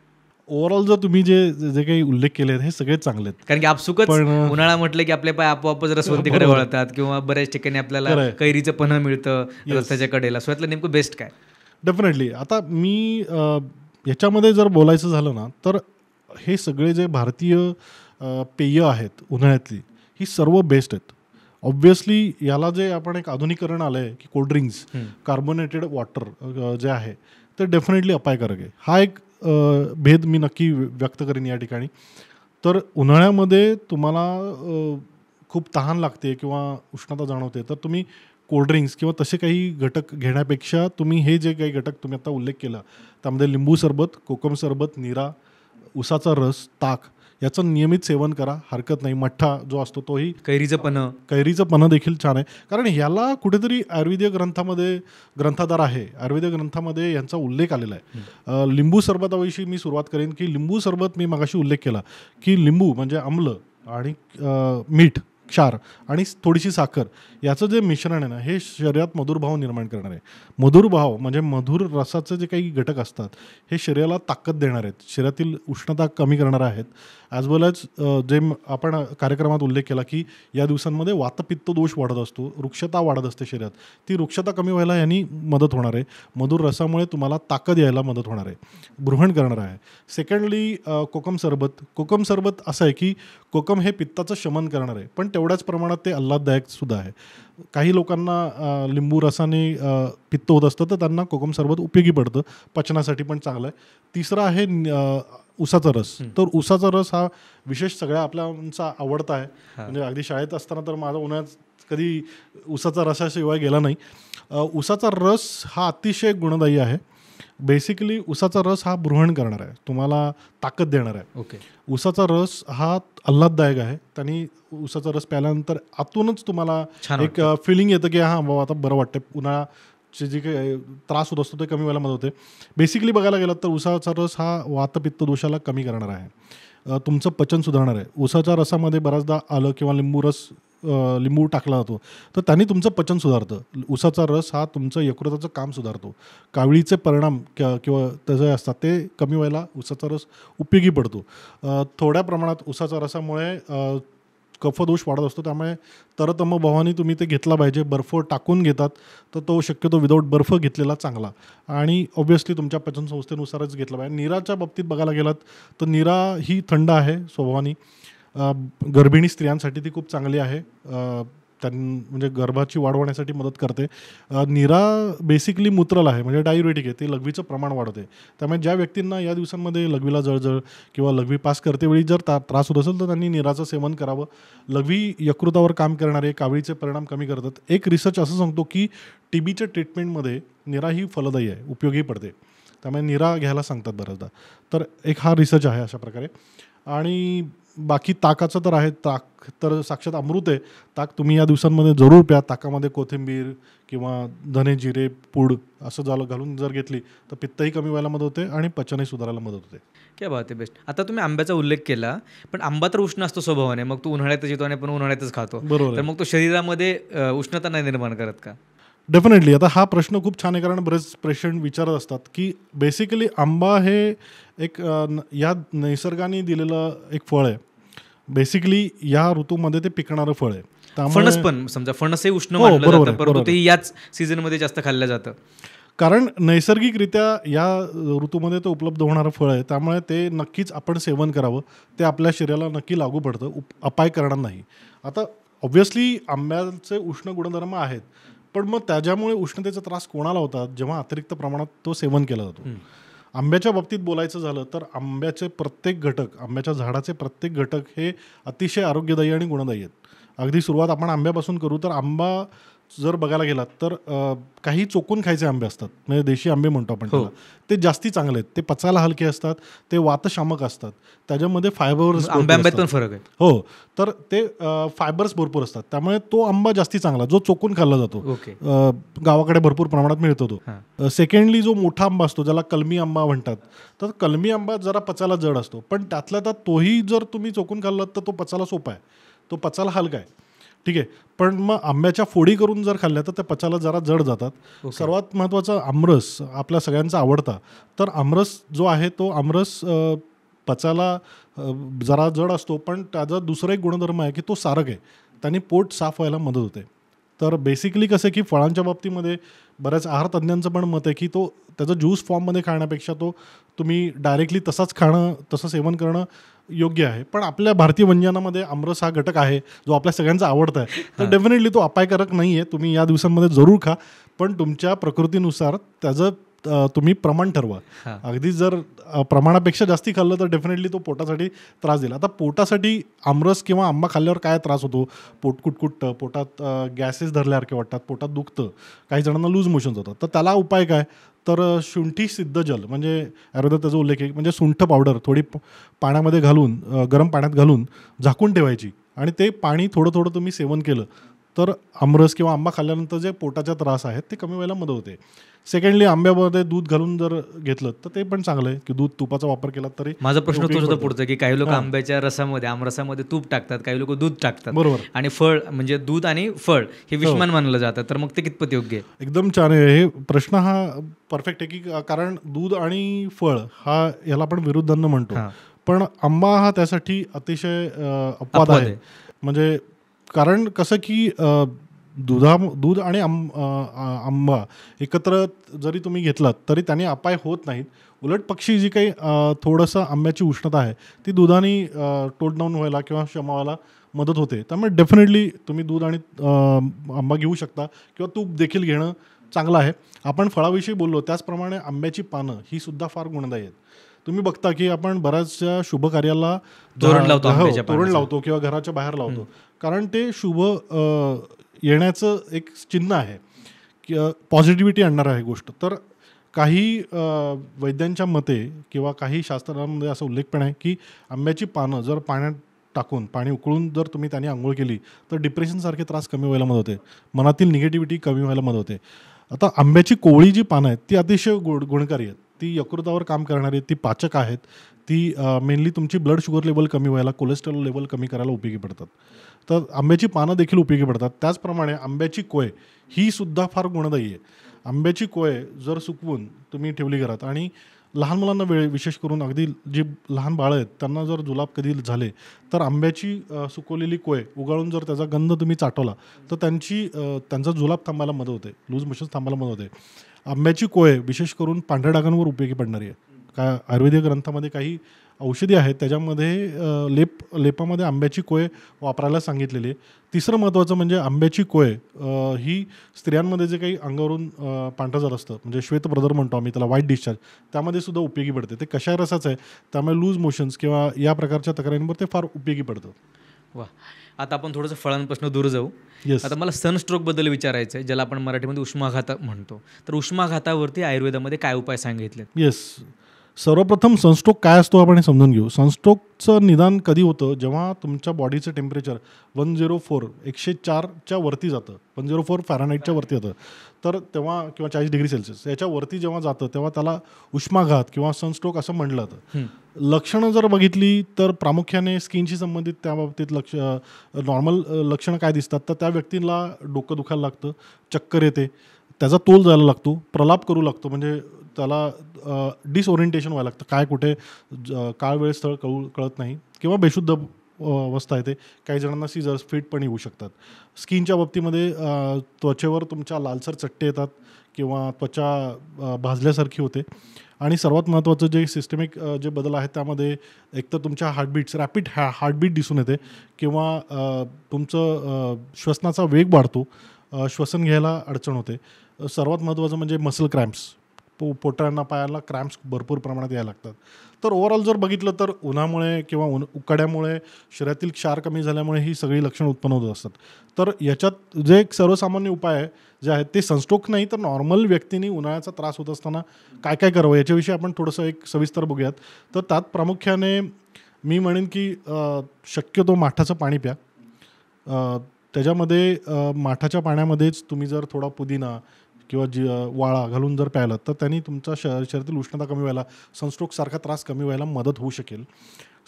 ओव्हरऑल जर तुम्ही जे जे काही उल्लेख केले आहेत हे सगळे चांगले आहेत. कारण की आपसुकच उन्हाळा म्हटलं की आपले पाय आपोआपच रसवंतीकडे वळतात किंवा बऱ्याच ठिकाणी आपल्याला कैरीचं पन्ह मिळतं रस्त्याच्या कडेला. सो यातलं नेमकं बेस्ट काय? डेफिनेटली. आता मी याच्यामध्ये जर बोलायचं झालं ना तर हे सगळे जे भारतीय पेय आहेत उन्हाळ्यातली ही सर्व बेस्ट आहेत. ऑब्व्हियसली याला जे आपण एक आधुनिकरण आलं आहे की कोल्ड्रिंक्स कार्बोनेटेड वॉटर जे आहे ते डेफिनेटली अपायकारक आहे. हा एक भेद मी नक्की व्यक्त करेन या ठिकाणी. तर उन्हाळ्यामध्ये तुम्हाला खूप तहान लागते किंवा उष्णता जाणवते तर तुम्ही कोल्ड्रिंक्स किंवा तसे काही घटक घेण्यापेक्षा तुम्ही हे जे काही घटक तुम्ही आता उल्लेख केला त्यामध्ये लिंबू सरबत, कोकम सरबत, नीरा, उसाचा रस, ताक याचं नियमित सेवन करा, हरकत नाही. मठ्ठा जो असतो तोही, कैरीचं पन्ह देखील छान आहे. कारण ह्याला कुठेतरी आयुर्वेदीय ग्रंथादार आहे आयुर्वेदीय ग्रंथामध्ये यांचा उल्लेख आलेला आहे. लिंबू सरबताविषयी मी सुरुवात करेन की लिंबू सरबत मी मगाशी उल्लेख केला की लिंबू म्हणजे आम्ल आणि मीठ, क्षार आणि थोडीशी साखर याचं जे मिश्रण आहे ना हे शरीरात मधुरभाव निर्माण करणार आहे. मधुरभाव म्हणजे मधुर रसाचे जे काही घटक असतात हे शरीराला ताकद देणार आहेत, शरीरातील उष्णता कमी करणार आहेत. ॲज वेल ॲज जे आपण कार्यक्रमात उल्लेख केला की या दिवसांमध्ये वातपित्त दोष वाढत असतो, वृक्षता वाढत असते शरीरात. ती वृक्षता कमी व्हायला यांनी मदत होणार आहे. मधुर रसामुळे तुम्हाला ताकद यायला मदत होणार आहे, गृहण करणार आहे. सेकंडली कोकम सरबत असं आहे की कोकम हे पित्ताचं शमन करणार आहे पण तेवढ्याच प्रमाणात ते आल्हाददायक सुद्धा आहे. काही लोकांना लिंबू रसाने पित्त होत असतं तर त्यांना कोकम सरबत उपयोगी पडतं, पचनासाठी पण चांगलं आहे. तिसरं आहे उसाचा रस. तर उसाचा रस हा विशेष सगळ्या आपल्याचा आवडता आहे. म्हणजे अगदी शाळेत असताना तर माझा उन्हाळ्यात कधी उसाचा रसाशिवाय गेला नाही. उसाचा रस हा अतिशय गुणदायी आहे. बेसिकली उसाचा रस हा गृहण करणार आहे, तुम्हाला ताकद देणार आहे. ओके. उसाचा रस हा आल्हाददायक आहे. त्यांनी उसाचा रस प्यायल्यानंतर आतूनच तुम्हाला एक फिलिंग येतं की हां बाबा आता बरं वाटतं, उन्हाळ्याचे जे काही त्रास होत असतो ते कमी व्हायला मदत होते. बेसिकली बघायला गेलं तर उसाचा रस हा वातपित्त दोषाला कमी करणार आहे, तुमचं पचन सुधारणार आहे. उसाच्या रसामध्ये बऱ्याचदा आलं किंवा लिंबू टाकला जातो तर त्यांनी तुमचं पचन सुधारतं. उसाचा रस हा तुमचं यकृताचं काम सुधारतो. कावळीचे परिणाम किंवा त्याचे असतात ते कमी व्हायला उसाचा रस उपयोगी पडतो. थोड्या प्रमाणात उसाच्या रसामुळे कफदोष वाढत असतो, त्यामुळे तरतम भावाने तुम्ही ते घेतला पाहिजे. बर्फ टाकून घेतात तर तो शक्यतो विदाऊट बर्फ घेतलेला चांगला आणि ऑब्व्हियसली तुमच्या पचनसंस्थेनुसारच घेतला पाहिजे. नीराच्या बाबतीत बघायला गेलात तर नीरा ही थंड आहे स्वभावाने. गर्भिणी स्त्रियांसाठी ती खूप चांगली आहे, म्हणजे गर्भाची वाढ होण्यासाठी मदत करते. नीरा बेसिकली मूत्रल आहे म्हणजे डायुरेटिक आहे, ते लघवीचं प्रमाण वाढवते. त्यामुळे ज्या व्यक्तींना या दिवसांमध्ये लघवीला जळजळ किंवा लघवी पास करतेवेळी जर त्रास होत असेल तर त्यांनी नीराचं सेवन करावं. लघवी यकृतावर काम करणारे कावळीचे परिणाम कमी करतात. एक रिसर्च असं सांगतो की TBच्या ट्रीटमेंटमध्ये नीरा ही फलदायी आहे, उपयोगी पडते. त्यामुळे नीरा घ्यायला सांगतात बऱ्याचदा. तर एक हा रिसर्च आहे अशा प्रकारे. आणि बाकी ताकाचं तर आहे, ताक तर साक्षात अमृत आहे. ताक तुम्ही या दिवसांमध्ये जरूर प्या. ताकामध्ये कोथिंबीर किंवा धने जिरे पूड असं घालून जर घेतली तर पित्तही कमी व्हायला मदत होते आणि पचनही सुधारायला मदत होते. क्या बात आहे, बेस्ट. आता तुम्ही आंब्याचा उल्लेख केला, पण आंबा तर उष्ण असतो स्वभावाने, मग तो उन्हाळ्यातच येतो आणि आपण उन्हाळ्यातच खातो. बरोबर. तर मग तो शरीरामध्ये उष्णता नाही निर्माण करत का? डेफिनेटली. आता हा प्रश्न खूप छान आहे कारण बरेच पेशंट विचारत असतात की बेसिकली आंबा हे एक या निसर्गाने दिलेलं एक फळ आहे. बेसिकली या ऋतूमध्ये ते पिकणारं फळ आहे. फणस पण समजा, फणसही उष्ण मानलं जातं परंतु ते याच सीझनमध्ये जास्त खाल्लं जातं. कारण नैसर्गिकरित्या या ऋतूमध्ये ते उपलब्ध होणारं फळ आहे, त्यामुळे ते नक्कीच आपण सेवन करावं. ते आपल्या शरीराला नक्की लागू पडतं, अपाय करणार नाही. आता ऑब्व्हियसली आंब्याचे उष्ण गुणधर्म आहेत, पण मग त्याच्यामुळे उष्णतेचा त्रास कोणाला होतात जेव्हा अतिरिक्त प्रमाणात तो सेवन केला जातो. आंब्याच्या बाबतीत बोलायचं झालं तर आंब्याचे प्रत्येक घटक, आंब्याच्या झाडाचे प्रत्येक घटक हे अतिशय आरोग्यदायी आणि गुणदायी आहेत. अगदी सुरुवात आपण आंब्यापासून करू तर आंबा जर बघायला गेलात तर काही चोकून खायचे आंबे असतात, म्हणजे देशी आंबे म्हणतो आपण त्याला, ते जास्ती चांगले आहेत. ते पचायला हलके असतात, ते वातशामक असतात, त्याच्यामध्ये फायबर्स आंब्यात पण फरक आहे. हो, तर ते फायबर्स भरपूर असतात, त्यामुळे तो आंबा जास्ती चांगला जो चोकून खाल्ला जातो. गावाकडे भरपूर प्रमाणात मिळतो तो. सेकंडली जो मोठा आंबा असतो ज्याला कलमी आंबा म्हणतात, तर कलमी आंबा जरा पचायला जड असतो, पण त्यातल्या त्यात तोही जर तुम्ही चोकून खाल्लात तर तो पचायला सोपा आहे, तो पचायला हलका आहे. ठीक आहे. पण मग आंब्याच्या फोडी करून जर खाल्ल्या तर त्या पचायला जरा जड जातात. सर्वात महत्त्वाचा आमरस आपल्या सगळ्यांचा आवडता, तर आमरस जो आहे तो आमरस पचायला जरा जड असतो, पण त्याचा दुसरा एक गुणधर्म आहे की तो सारक आहे, त्याने पोट साफ व्हायला मदत होते. तर बेसिकली कसं आहे की फळांच्या बाबतीमध्ये बऱ्याच आहार तज्ज्ञांचं पण मत आहे की तो त्याचा ज्यूस फॉर्ममध्ये खाण्यापेक्षा तो तुम्ही डायरेक्टली तसाच खाणं, तसं सेवन करणं योग्य आहे. पण आपल्या भारतीय व्यंजनामध्ये आमरस हा घटक आहे जो आपल्या सगळ्यांचा आवडता आहे, तर डेफिनेटली तो अपायकारक नाही आहे. तुम्ही या दिवसांमध्ये जरूर खा, पण तुमच्या प्रकृतीनुसार त्याचं तुम्ही प्रमाण ठरवा. हां. अगदी जर प्रमाणापेक्षा जास्ती खाल्लं तर डेफिनेटली तो पोटासाठी त्रास देईल. आता पोटासाठी आमरस किंवा आंबा खाल्ल्यावर काय त्रास होतो? पोट कुटकुटतं, पोटात गॅसेस धरल्यासारखे वाटतात, पोटात दुखतं, काही जणांना लूज मोशन्स होतात. तर त्याला उपाय काय? तर शुंठी सिद्ध जल म्हणजे आयुर्वेदात त्याचा उल्लेख आहे, म्हणजे सुंठ पावडर थोडी पाण्यामध्ये घालून, गरम पाण्यात घालून झाकून ठेवायची आणि ते पाणी थोडं थोडं तुम्ही सेवन केलं तर आमरस किंवा आंबा खाल्ल्यानंतर जे पोटाचे त्रास आहेत ते कमी व्हायला मदत होते. सेकंडली आंब्यामध्ये दूध घालून जर घेतलं तर ते पण चांगलं आहे की दूध तुपाचा वापर केला तरी माझा प्रश्न तोच उपयोगी होता पडतो. पुढचा, की काही लोक हां. आंब्याच्या रसामध्ये, आमरसामध्ये तूप टाकतात, काही लोक दूध टाकतात बरोबर. आणि फळ म्हणजे दूध आणि फळ हे विषमान मानलं जातं, तर मग ते कितपत योग्य आहे? एकदम छान आहे. हे प्रश्न हा परफेक्ट आहे की कारण दूध आणि फळ हा याला आपण विरुद्धांना म्हणतो, हां. पण आंबा हा त्यासाठी अतिशय अपवाद अपवाद आहे. आहे. म्हणजे कारण कसं की दूध आणि आंबा एकत्र जरी तुम्ही घेतलात तरी त्याने अपाय होत नाहीत. उलट पक्षी जी काही थोडंसं आंब्याची उष्णता आहे ती दुधाने टोन डाऊन व्हायला किंवा शमावायला मदत होते. त्यामुळे डेफिनेटली तुम्ही दूध आणि आंबा घेऊ शकता किंवा तूप देखील घेणं चांगलं आहे. आपण फळाविषयी बोललो त्याचप्रमाणे आंब्याची पानं ही सुद्धा फार गुणदायी आहेत. तुम्ही बघता की आपण बऱ्याचशा शुभ कार्याला तोरण लावतो हो, आंब्याच्या तोरण पानाचं. लावतो किंवा घराच्या बाहेर लावतो, कारण ते शुभ येण्याचं एक चिन्ह आहे की पॉझिटिव्हिटी आणणार आहे गोष्ट. तर काही वैद्यांच्या मते किंवा काही शास्त्रांमध्ये असा उल्लेख पण आहे की आंब्याची पानं जर पाण्यात टाकून, पाणी उकळून जर तुम्ही त्याने आंघोळ केली तर डिप्रेशनसारखे त्रास कमी व्हायला मदत होते, मनातील निगेटिव्हिटी कमी व्हायला मदत होते. आता आंब्याची कोवळी जी पानं आहेत ती अतिशय गुणकारी आहेत, ती यकृतावर काम करणारी आहेत, ती पाचक आहेत, ती मेनली तुमची ब्लड शुगर लेवल कमी व्हायला, कोलेस्ट्रॉल लेवल कमी करायला उपयोगी पडतात. तर आंब्याची पानं देखील उपयोगी पडतात. त्याचप्रमाणे आंब्याची कोय ही सुद्धा फार गुणदायी आहे. आंब्याची कोय जर सुकवून तुम्ही ठेवली घरात आणि लहान मुलांना विशेष करून अगदी जी लहान बाळं आहेत त्यांना जर जुलाब कधी झाले तर आंब्याची सुकवलेली कोय उगाळून जर त्याचा गंध तुम्ही चाटवला तर त्यांचा जुलाब थांबायला मदत होते, लूज मोशन्स थांबायला मदत होते. आंब्याची कोय विशेष करून पांढऱ्या डागांवर उपयोगी पडणारी आहे. काय आयुर्वेदिक ग्रंथामध्ये काही औषधी आहेत त्याच्यामध्ये लेपामध्ये आंब्याची कोय वापरायला सांगितलेली आहे. तिसरं महत्त्वाचं म्हणजे आंब्याची कोय ही स्त्रियांमध्ये जे काही अंगावरून पांढरं जर असतं म्हणजे श्वेतप्रदर म्हणतो आम्ही त्याला, व्हाईट डिस्चार्ज, त्यामध्ये सुद्धा उपयोगी पडते. ते कशा रसाचं आहे, त्यामुळे लूज मोशन्स किंवा या प्रकारच्या तक्रारींवर ते फार उपयोगी पडतं. वा, आता आपण थोडंसं फळांपासून दूर जाऊ. येस. आता मला सनस्ट्रोकबद्दल विचारायचं आहे, ज्याला आपण मराठीमध्ये उष्माघात म्हणतो. तर उष्माघातावरती आयुर्वेदामध्ये काय उपाय सांगितले? येस. सर्वप्रथम सनस्ट्रोक काय असतो आपण हे समजून घेऊ. सनस्ट्रोकचं निदान कधी होतं, जेव्हा तुमच्या बॉडीचं टेम्परेचर 104च्या वरती जातं, 104 फॅरनहाईटच्या वरती जातं, तर तेव्हा किंवा 40 डिग्री सेल्सिअस याच्या वरती जेव्हा जातं तेव्हा त्याला उष्माघात किंवा सनस्ट्रोक असं म्हटलं जातं. लक्षणं जर बघितली तर प्रामुख्याने स्किनशी संबंधित त्या बाबतीत नॉर्मल लक्षणं काय दिसतात, तर त्या व्यक्तीला डोकं दुखायला लागतं, चक्कर येते, त्याचा तोल जायला लागतो, प्रलाप करू लागतो, म्हणजे त्याला डिसओरिएंटेशन व्हायला लागतं, काय कुठे काळ वेळ स्थळ कळत नाही किंवा बेशुद्ध अवस्था येते. काही जणांना सीझर्स, फिट पण येऊ शकतात. स्किनच्या बाबतीमध्ये त्वचेवर तुमच्या लालसर चट्टे येतात किंवा त्वचा भाजल्यासारखी होते. आणि सर्वात महत्त्वाचं जे सिस्टमिक जे बदल आहेत त्यामध्ये एकतर तुमच्या रॅपिड हार्टबीट दिसून येते किंवा तुमचं श्वसनाचा वेग वाढतो, श्वसन घ्यायला अडचण होते. सर्वात महत्त्वाचं म्हणजे मसल क्रॅम्प्स, पोटांना पायाला क्रॅम्प्स भरपूर प्रमाणात यायला लागतात. तर ओव्हरऑल जर बघितलं तर उन्हामुळे किंवा उकाड्यामुळे शरीरातील क्षार कमी झाल्यामुळे ही सगळी लक्षणं उत्पन्न होत असतात. तर याच्यात जे एक सर्वसामान्य उपाय जे आहेत ते सनस्ट्रोक नाही तर नॉर्मल व्यक्तींनी उन्हाळ्याचा त्रास होत असताना काय काय करावं याच्याविषयी आपण थोडंसं एक सविस्तर बघूयात. तर त्यात प्रामुख्याने मी म्हणेन की शक्यतो माठाचं पाणी प्या. त्याच्यामध्ये माठाच्या पाण्यामध्येच तुम्ही जर थोडा पुदिना किंवा वाळा घालून जर प्यायलात तर त्यांनी तुमचा शरीरातील उष्णता कमी व्हायला, सनस्ट्रोकसारखा त्रास कमी व्हायला मदत होऊ शकेल.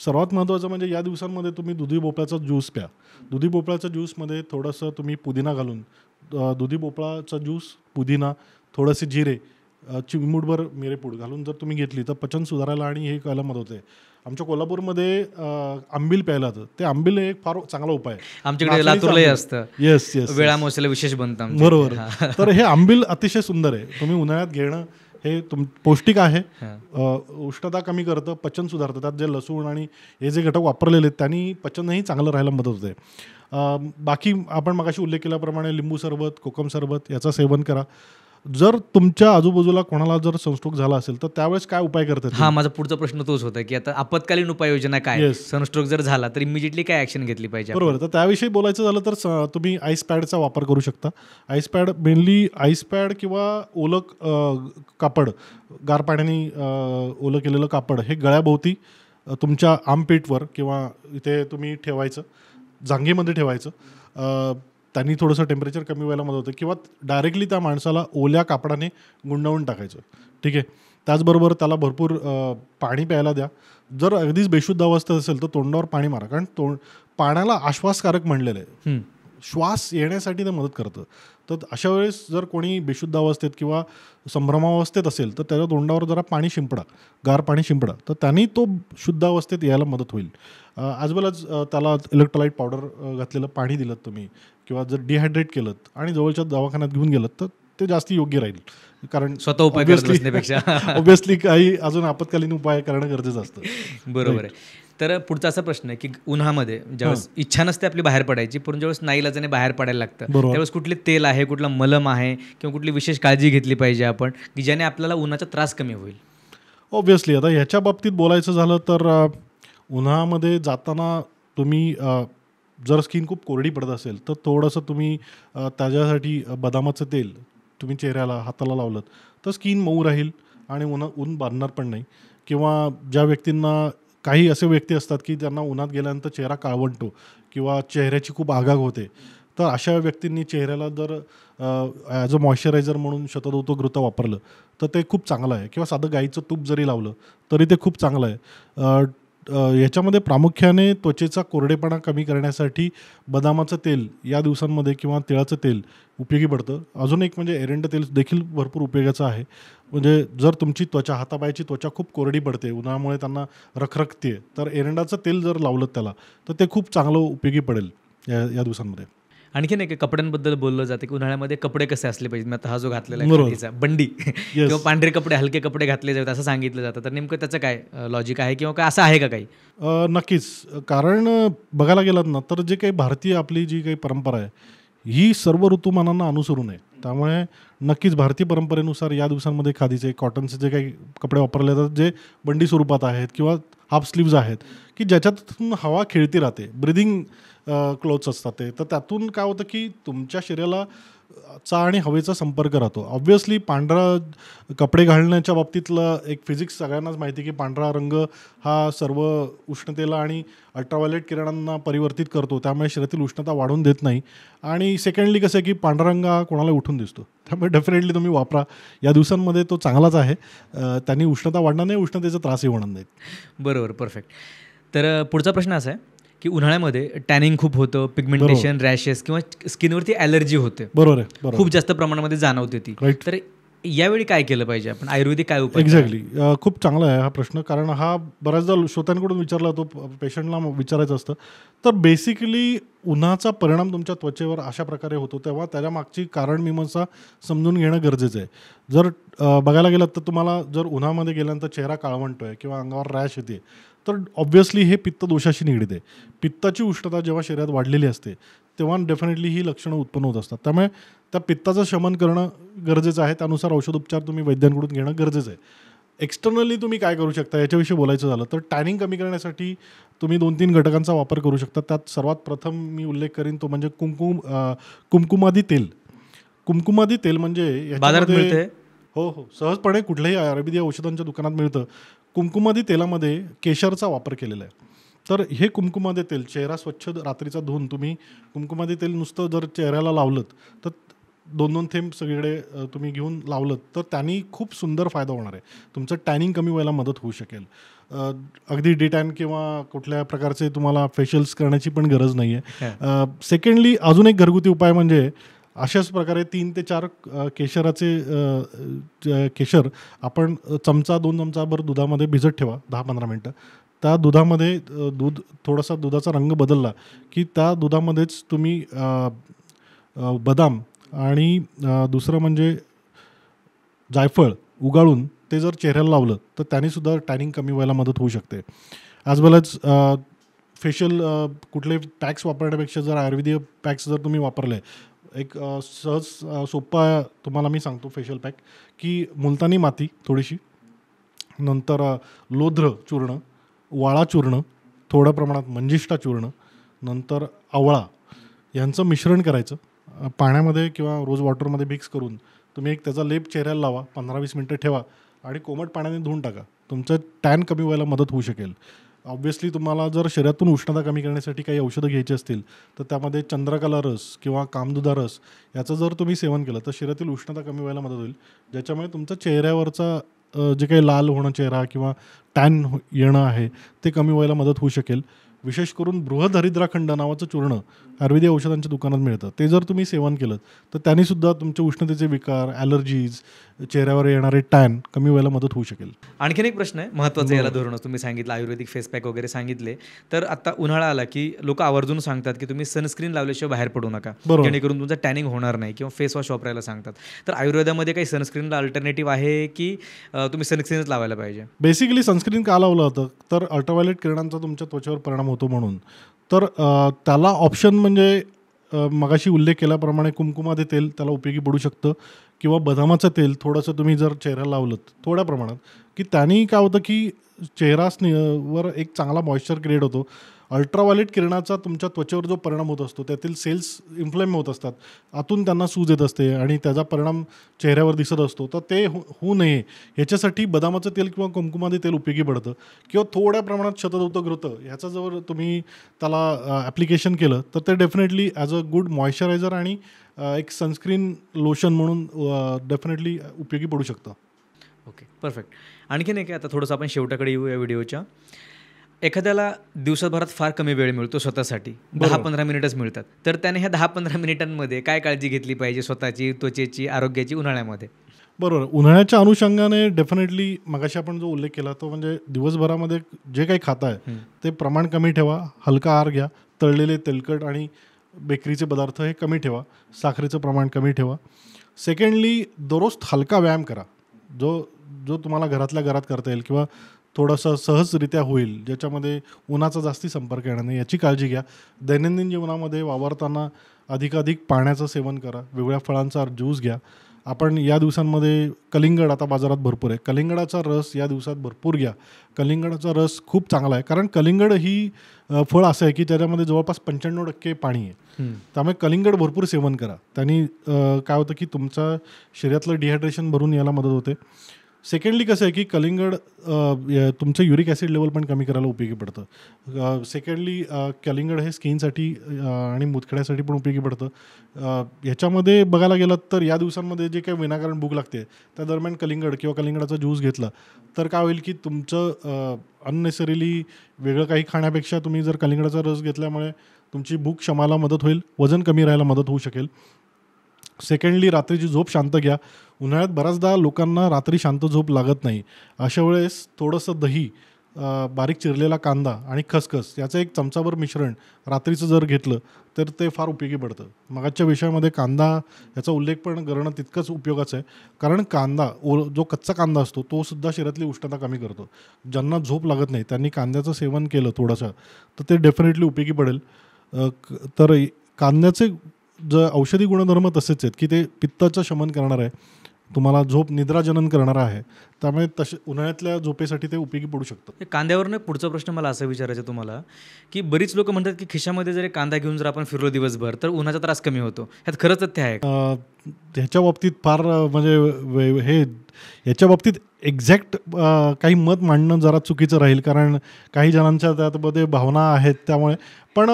सर्वात महत्त्वाचं म्हणजे या दिवसांमध्ये तुम्ही दुधी भोपळ्याचा ज्यूस प्या. दुधी भोपळ्याच्या ज्यूसमध्ये थोडंसं तुम्ही पुदिना घालून, दुधी भोपळाचा ज्यूस, पुदिना, थोडेसे जिरे चिमूटभर मिरेपूड घालून जर तुम्ही घेतली तर पचन सुधारायला आणि हे कळायला मदत होते. आमच्या कोल्हापूरमध्ये आंबील प्यायला जातं, ते आंबील एक फार चांगला उपाय आहे. आमच्याकडे लातूरलाही असतं. येस येस वेळा मोसायला विशेष बनतं आमच्या बरोबर. इथे. तर हे आंबील अतिशय सुंदर आहे, तुम्ही उन्हाळ्यात घेणं हे पौष्टिक आहे. उष्णता कमी करतं, पचन सुधारतं. त्यात जे लसूण आणि हे जे घटक वापरलेले आहेत त्यांनी पचनही चांगलं राहायला मदत होते. बाकी आपण मगाशी उल्लेख केल्याप्रमाणे लिंबू सरबत, कोकम सरबत याचं सेवन करा. जर तुमच्या आजूबाजूला कोणाला जर सनस्ट्रोक झाला असेल तर त्यावेळेस काय उपाय करतात? हा, माझा पुढचा प्रश्न तोच होता की आता आपत्कालीन उपाययोजना काय? Yes. सनस्ट्रोक जर झाला तर इमिजिएटली काय ऍक्शन घेतली पाहिजे? बरोबर. तर त्याविषयी बोलायचं झालं तर तुम्ही आईस पॅडचा वापर करू शकता. Ice pad mainly ice pad किंवा ओलं कापड, गार पाण्याने ओलं केलेलं कापड हे गळ्याभोवती तुमच्या आर्मपीटवर किंवा इथे तुम्ही ठेवायचं, जांघेमध्ये ठेवायचं. त्यांनी थोडंसं टेम्परेचर कमी व्हायला मदत होते. किंवा डायरेक्टली त्या माणसाला ओल्या कापडाने गुंडाळून टाकायचं. ठीक आहे. त्याचबरोबर त्याला भरपूर पाणी प्यायला द्या. जर अगदीच बेशुद्ध अवस्थेत असेल तर तोंडावर पाणी मारा, कारण पाण्याला आश्वासकारक म्हणलेलं आहे. श्वास येण्यासाठी ते मदत करतं. तर अशा वेळेस जर कोणी बेशुद्ध अवस्थेत किंवा संभ्रमावस्थेत असेल तर त्याच्या तोंडावर जरा पाणी शिंपडा, गार पाणी शिंपडा, तर त्यांनी तो शुद्ध अवस्थेत यायला मदत होईल. ॲज वेल ॲज त्याला इलेक्ट्रोलाइट पावडर घातलेलं पाणी दिलं तुम्ही किंवा जर डिहायड्रेट केलं आणि जवळच्या दवाखान्यात घेऊन गेलं तर ते जास्त योग्य राहील. कारण स्वतः उपाय करत बसण्यापेक्षा ऑब्व्हियसली काही अजून आपत्कालीन उपाय करणं गरजेचं असतं. बरोबर आहे. तर पुढचा असा प्रश्न आहे की उन्हामध्ये ज्यावेळेस इच्छा नसते आपली बाहेर पडायची, पण ज्यावेळेस नाईलाजाने बाहेर पडायला लागतं, त्यावेळेस कुठले तेल आहे, कुठला मलम आहे किंवा कुठली विशेष काळजी घेतली पाहिजे आपण की ज्याने आपल्याला उन्हाचा त्रास कमी होईल? ऑब्व्हियसली आता ह्याच्या बाबतीत बोलायचं झालं तर उन्हामध्ये जाताना तुम्ही जर स्किन खूप कोरडी पडत असेल तर थोडंसं तुम्ही त्याच्यासाठी बदामाचं तेल तुम्ही चेहऱ्याला, हाताला लावलं तर स्किन मऊ राहील आणि ऊन बांधणार पण नाही. किंवा ज्या व्यक्तींना, काही असे व्यक्ती असतात की ज्यांना उन्हात गेल्यानंतर चेहरा काळवंटतो किंवा चेहऱ्याची खूप आगाग होते, तर अशा व्यक्तींनी चेहऱ्याला जर ॲज अ मॉइश्चरायझर म्हणून शतधौतघृत वापरलं तर ते खूप चांगलं आहे. किंवा साधं गाईचं तूप जरी लावलं तरी ते खूप चांगलं आहे. याच्यामध्ये प्रामुख्याने त्वचेचा कोरडेपणा कमी करण्यासाठी बदामाचं तेल या दिवसांमध्ये किंवा तिळाचं तेल उपयोगी पडतं. अजून एक म्हणजे एरंड तेल देखील भरपूर उपयोगाचं आहे. म्हणजे जर तुमची त्वचा, हातापायाची त्वचा खूप कोरडी पडते, उन्हामुळे त्यांना रखरखते, तर एरंडाचं तेल जर लावलं त्याला तर ते खूप चांगलं उपयोगी पडेल या दिवसांमध्ये. आणखीन एक कपड्यांबद्दल बोललं जातं की उन्हाळ्यामध्ये कपडे कसे असले पाहिजेत. आता हा जो घातलेला आहे खादीचा बंडी किंवा पांढरे कपडे, हलके कपडे घातले जातात असं सांगितलं जातं. तर नेमकं त्याचं काय लॉजिक आहे किंवा काय असं आहे का काही? नक्कीच. कारण बघायला गेलात ना तर जे काही भारतीय आपली जी काही परंपरा आहे ही सर्व ऋतुमानांना अनुसरून आहे. त्यामुळे नक्कीच भारतीय परंपरेनुसार या दिवसांमध्ये खादीचे, कॉटनचे जे काही कपडे वापरले जातात जे बंडी स्वरूपात आहेत किंवा हाफ स्लीव्ज आहेत की ज्याच्यातून हवा खेळती राहते, ब्रिदिंग क्लोथ्स असतात ते, तर त्यातून काय होतं की तुमच्या शरीराला चा आणि हवेचा संपर्क राहतो. ऑब्व्हियसली पांढरा कपडे घालण्याच्या बाबतीतलं एक फिजिक्स सगळ्यांनाच माहिती की पांढरा रंग हा सर्व उष्णतेला आणि अल्ट्राव्हायलेट किरणांना परिवर्तित करतो, त्यामुळे शरीरातील उष्णता वाढून देत नाही. आणि सेकंडली कसं आहे की पांढरा रंग हा कोणाला उठून दिसतो, त्यामुळे डेफिनेटली तुम्ही वापरा. या दिवसांमध्ये तो चांगलाच आहे. त्यांनी उष्णता वाढणार नाही, उष्णतेचा त्रासही होणार नाही. बरोबर, परफेक्ट. तर पुढचा प्रश्न असा आहे की उन्हाळ्यामध्ये टॅनिंग खूप होतं, पिगमेंटेशन, रॅशेस किंवा स्किनवरती ॲलर्जी होते. बरोबर आहे. खूप जास्त प्रमाणामध्ये जाणवते ती. तर यावेळी काय केलं पाहिजे आपण? आयुर्वेदिक काय उपाय? एक्झॅक्टली. खूप चांगला आहे हा प्रश्न, कारण हा बऱ्याचदा श्रोत्यांकडून विचारला तो पेशंटला विचारायचं असतं. तर बेसिकली उन्हाचा परिणाम तुमच्या त्वचेवर अशा प्रकारे होतो तेव्हा त्याच्या मागची कारणमीमांसा समजून घेणं गरजेचं आहे. जर बघायला गेलं तर तुम्हाला जर उन्हामध्ये गेल्यानंतर चेहरा काळवंटोय किंवा अंगावर रॅश येते तर ऑब्व्हियसली हे पित्त दोषाशी निगडीत आहे. पित्ताची उष्णता जेव्हा शरीरात वाढलेली असते तेव्हा डेफिनेटली ही लक्षणं उत्पन्न होत असतात. त्यामुळे त्या पित्ताचं शमन करणं गरजेचं आहे. त्यानुसार औषधोपचार तुम्ही वैद्यांकडून घेणं गरजेचं आहे. एक्सटर्नली तुम्ही काय करू शकता याच्याविषयी बोलायचं झालं तर टॅनिंग कमी करण्यासाठी तुम्ही 2-3 घटकांचा वापर करू शकता. त्यात सर्वात प्रथम मी उल्लेख करीन तो म्हणजे कुमकुमादी तेल. कुमकुमादी तेल म्हणजे बाजारात मिळते? हो, सहजपणे कुठल्याही आयुर्वेदिक औषधांच्या दुकानात मिळतं. कुमकुमादी तेलामध्ये केशरचा वापर केलेला आहे. तर हे कुमकुमादी तेल चेहरा स्वच्छ रात्रीचा धुवून तुम्ही कुमकुमादी तेल नुसतं जर चेहऱ्याला लावलं तर 2-2 थेंब सगळीकडे तुम्ही घेऊन लावलं तर त्यांनी खूप सुंदर फायदा होणार आहे. तुमचं टॅनिंग कमी व्हायला मदत होऊ शकेल. अगदी डिटॅन किंवा कुठल्या प्रकारचे तुम्हाला फेशियल्स करण्याची पण गरज नाही आहे. सेकंडली अजून एक घरगुती उपाय म्हणजे अशाच प्रकारे 3 ते 4 केशर आपण चमचा 2 चमचाभर दुधामध्ये भिजत ठेवा 10-15 मिनटं. त्या दुधामध्ये दूध थोडासा दुधाचा रंग बदलला की त्या दुधामध्येच तुम्ही बदाम आणि दुसरं म्हणजे जायफळ उगाळून ते जर चेहऱ्याला लावलं तर त्यानेसुद्धा टॅनिंग कमी व्हायला मदत होऊ शकते. ॲज वेल ॲज फेशियल कुठले पॅक्स वापरण्यापेक्षा जर आयुर्वेदिक पॅक्स जर तुम्ही वापरले, एक सहज सोपा तुम्हाला मी सांगतो फेशियल पॅक, की मुलतानी माती थोडीशी, नंतर लोध्र चूर्ण, वाळा चूर्ण, थोड्या प्रमाणात मंजिष्ठा चूर्ण, नंतर आवळा यांचं मिश्रण करायचं पाण्यामध्ये किंवा रोज वॉटरमध्ये मिक्स करून तुम्ही एक त्याचा लेप चेहऱ्याला लावा, 15-20 मिनटं ठेवा आणि कोमट पाण्याने धुवून टाका. तुमचं टॅन कमी व्हायला मदत होऊ शकेल. ऑब्व्हियसली तुम्हाला जर शरीरातून उष्णता कमी करण्यासाठी काही औषधं घ्यायची असतील तर त्यामध्ये चंद्रकला रस किंवा कामधुदा रस याचं जर तुम्ही सेवन केलं तर शरीरातील उष्णता कमी व्हायला मदत होईल, ज्याच्यामुळे तुमचा चेहऱ्यावरचा जे काही लाल होणं चेहरा किंवा टॅन येणं आहे ते कमी व्हायला मदत होऊ शकेल. विशेष करून बृहदहरिद्राखंड नावाचं चूर्ण आयुर्वेदिक औषधांच्या दुकानात मिळतं. ते जर तुम्ही सेवन केलं तर त्यानेसुद्धा तुमचे उष्णतेचे विकार, ॲलर्जीज, चेहऱ्यावर येणारे टॅन कमी व्हायला मदत होऊ शकेल. आणखीन एक प्रश्न आहे महत्त्वाचं याला धरूनच, तुम्ही सांगितलं आयुर्वेदिक फेस पॅक वगैरे सांगितले, तर आता उन्हाळा आला की लोक आवर्जून सांगतात की तुम्ही सनस्क्रीन लावल्याशिवाय बाहेर पडू नका, जेणेकरून तुमचं टॅनिंग होणार नाही, किंवा फेस वॉश वापरायला सांगतात. तर आयुर्वेदामध्ये काही सनस्क्रीनला अल्टरनेटिव्ह आहे की तुम्ही सनस्क्रीनच लावायला पाहिजे? बेसिकली सनस्क्रीन का लावलं होतं तर अल्ट्राव्हायलेट किरणांचा तुमच्या त्वचेवर परिणाम होतो म्हणून. तर त्याला ऑप्शन म्हणजे मगाशी उल्लेख केल्याप्रमाणे कुमकुमाचे तेल त्याला उपयोगी पडू शकतं, किंवा बदामाचं तेल थोडंसं तुम्ही जर चेहऱ्याला लावलं थोड्या प्रमाणात की त्याने काय होतं की चेहरा वर एक चांगला मॉइश्चर क्रिएट होतो. अल्ट्राव्हायलेट किरणाचा तुमच्या त्वचेवर जो परिणाम होत असतो त्यातील सेल्स इन्फ्लेम होत असतात, आतून त्यांना सूज येत असते आणि त्याचा परिणाम चेहऱ्यावर दिसत असतो. तर ते होऊ नये ह्याच्यासाठी बदामाचं तेल किंवा कुमकुमाचे तेल उपयोगी पडतं, किंवा थोड्या प्रमाणात शतदौत घृत ह्याचं जर तुम्ही त्याला ॲप्लिकेशन केलं तर ते definitely as a good moisturiser आणि एक सनस्क्रीन लोशन म्हणून डेफिनेटली उपयोगी पडू शकतं. Okay, perfect. आणखीन एक आता थोडंसं आपण शेवटाकडे येऊ या व्हिडिओच्या. एखाद्याला दिवसभरात फार कमी वेळ मिळतो स्वतःसाठी, 10-15 मिनिटच मिळतात, तर त्याने ह्या 10-15 मिनिटांमध्ये काय काळजी घेतली पाहिजे स्वतःची, त्वचेची, आरोग्याची उन्हाळ्यामध्ये? बरोबर. उन्हाळ्याच्या अनुषंगाने डेफिनेटली मगाशी आपण जो उल्लेख केला तो म्हणजे दिवसभरामध्ये जे काही खाताय ते प्रमाण कमी ठेवा, हलका आहार घ्या, तळलेले, तेलकट आणि बेकरीचे पदार्थ हे कमी ठेवा, साखरेचं प्रमाण कमी ठेवा. सेकंडली दररोज हलका व्यायाम करा, जो तुम्हाला घरातल्या घरात करता येईल किंवा थोडंसं सहजरित्या होईल, ज्याच्यामध्ये उन्हाचा जास्ती संपर्क येणार नाही याची काळजी घ्या. दैनंदिन जीवनामध्ये वावरताना अधिकाधिक पाण्याचं सेवन करा, वेगवेगळ्या फळांचा ज्यूस घ्या. आपण या दिवसांमध्ये कलिंगड आता बाजारात भरपूर आहे, कलिंगडाचा रस या दिवसात भरपूर घ्या. कलिंगडाचा रस खूप चांगला आहे, कारण कलिंगड ही फळ असं आहे की त्याच्यामध्ये जवळपास 95% पाणी आहे. त्यामुळे कलिंगड भरपूर सेवन करा. त्यांनी काय होतं की तुमच्या शरीरातलं डिहायड्रेशन भरून यायला मदत होते. सेकंडली कसं आहे की कलिंगड तुमचं युरिक ॲसिड लेवल पण कमी करायला उपयोगी पडतं. सेकंडली कलिंगड हे स्किनसाठी आणि मुतखड्यासाठी पण उपयोगी पडतं. ह्याच्यामध्ये बघायला गेलं तर या दिवसांमध्ये जे काही विनाकारण भूक लागते त्या दरम्यान कलिंगड किंवा कलिंगडाचा ज्यूस घेतला तर काय होईल की तुमचं अननेसरीली वेगळं काही खाण्यापेक्षा तुम्ही जर कलिंगडाचा रस घेतल्यामुळे तुमची भूक शमायला मदत होईल, वजन कमी राहायला मदत होऊ शकेल. सेकंडली रात्रीची झोप शांत घ्या. उन्हाळ्यात बऱ्याचदा लोकांना रात्री शांत झोप लागत नाही. अशा वेळेस थोडंसं दही, बारीक चिरलेला कांदा आणि खसखस याचं एक चमचाभर मिश्रण रात्रीचं जर घेतलं तर ते फार उपयोगी पडतं. मगाच्या विषयामध्ये कांदा याचा उल्लेख पण करणं तितकंच उपयोगाचं आहे, कारण कांदा जो कच्चा कांदा असतो तो सुद्धा शरीरातली उष्णता कमी करतो. ज्यांना झोप लागत नाही त्यांनी कांद्याचं सेवन केलं थोडंसं तर ते डेफिनेटली उपयोगी पडेल. तर कांद्याचे औषधी गुणधर्म तसेच आहेत की ते पित्ताचं शमन करणार आहे, तुम्हाला झोप निद्राजनन करणारा आहे, त्यामुळे तसे उन्हाळ्यातल्या झोपेसाठी ते उपयोगी पडू शकतं. कांद्यावरनं पुढचा प्रश्न मला असं विचारायचं आहे तुम्हाला, की बरीच लोक म्हणतात की खिशामध्ये जर कांदा घेऊन जर आपण फिरलो दिवसभर तर उन्हाचा त्रास कमी होतो. ह्यात खरंच तथ्य आहे? ह्याच्या बाबतीत फार म्हणजे याच्या बाबतीत एक्झॅक्ट काही मत मांडणं जरा चुकीचं राहील, कारण काही जणांच्या त्यामध्ये भावना आहेत. त्यामुळे पण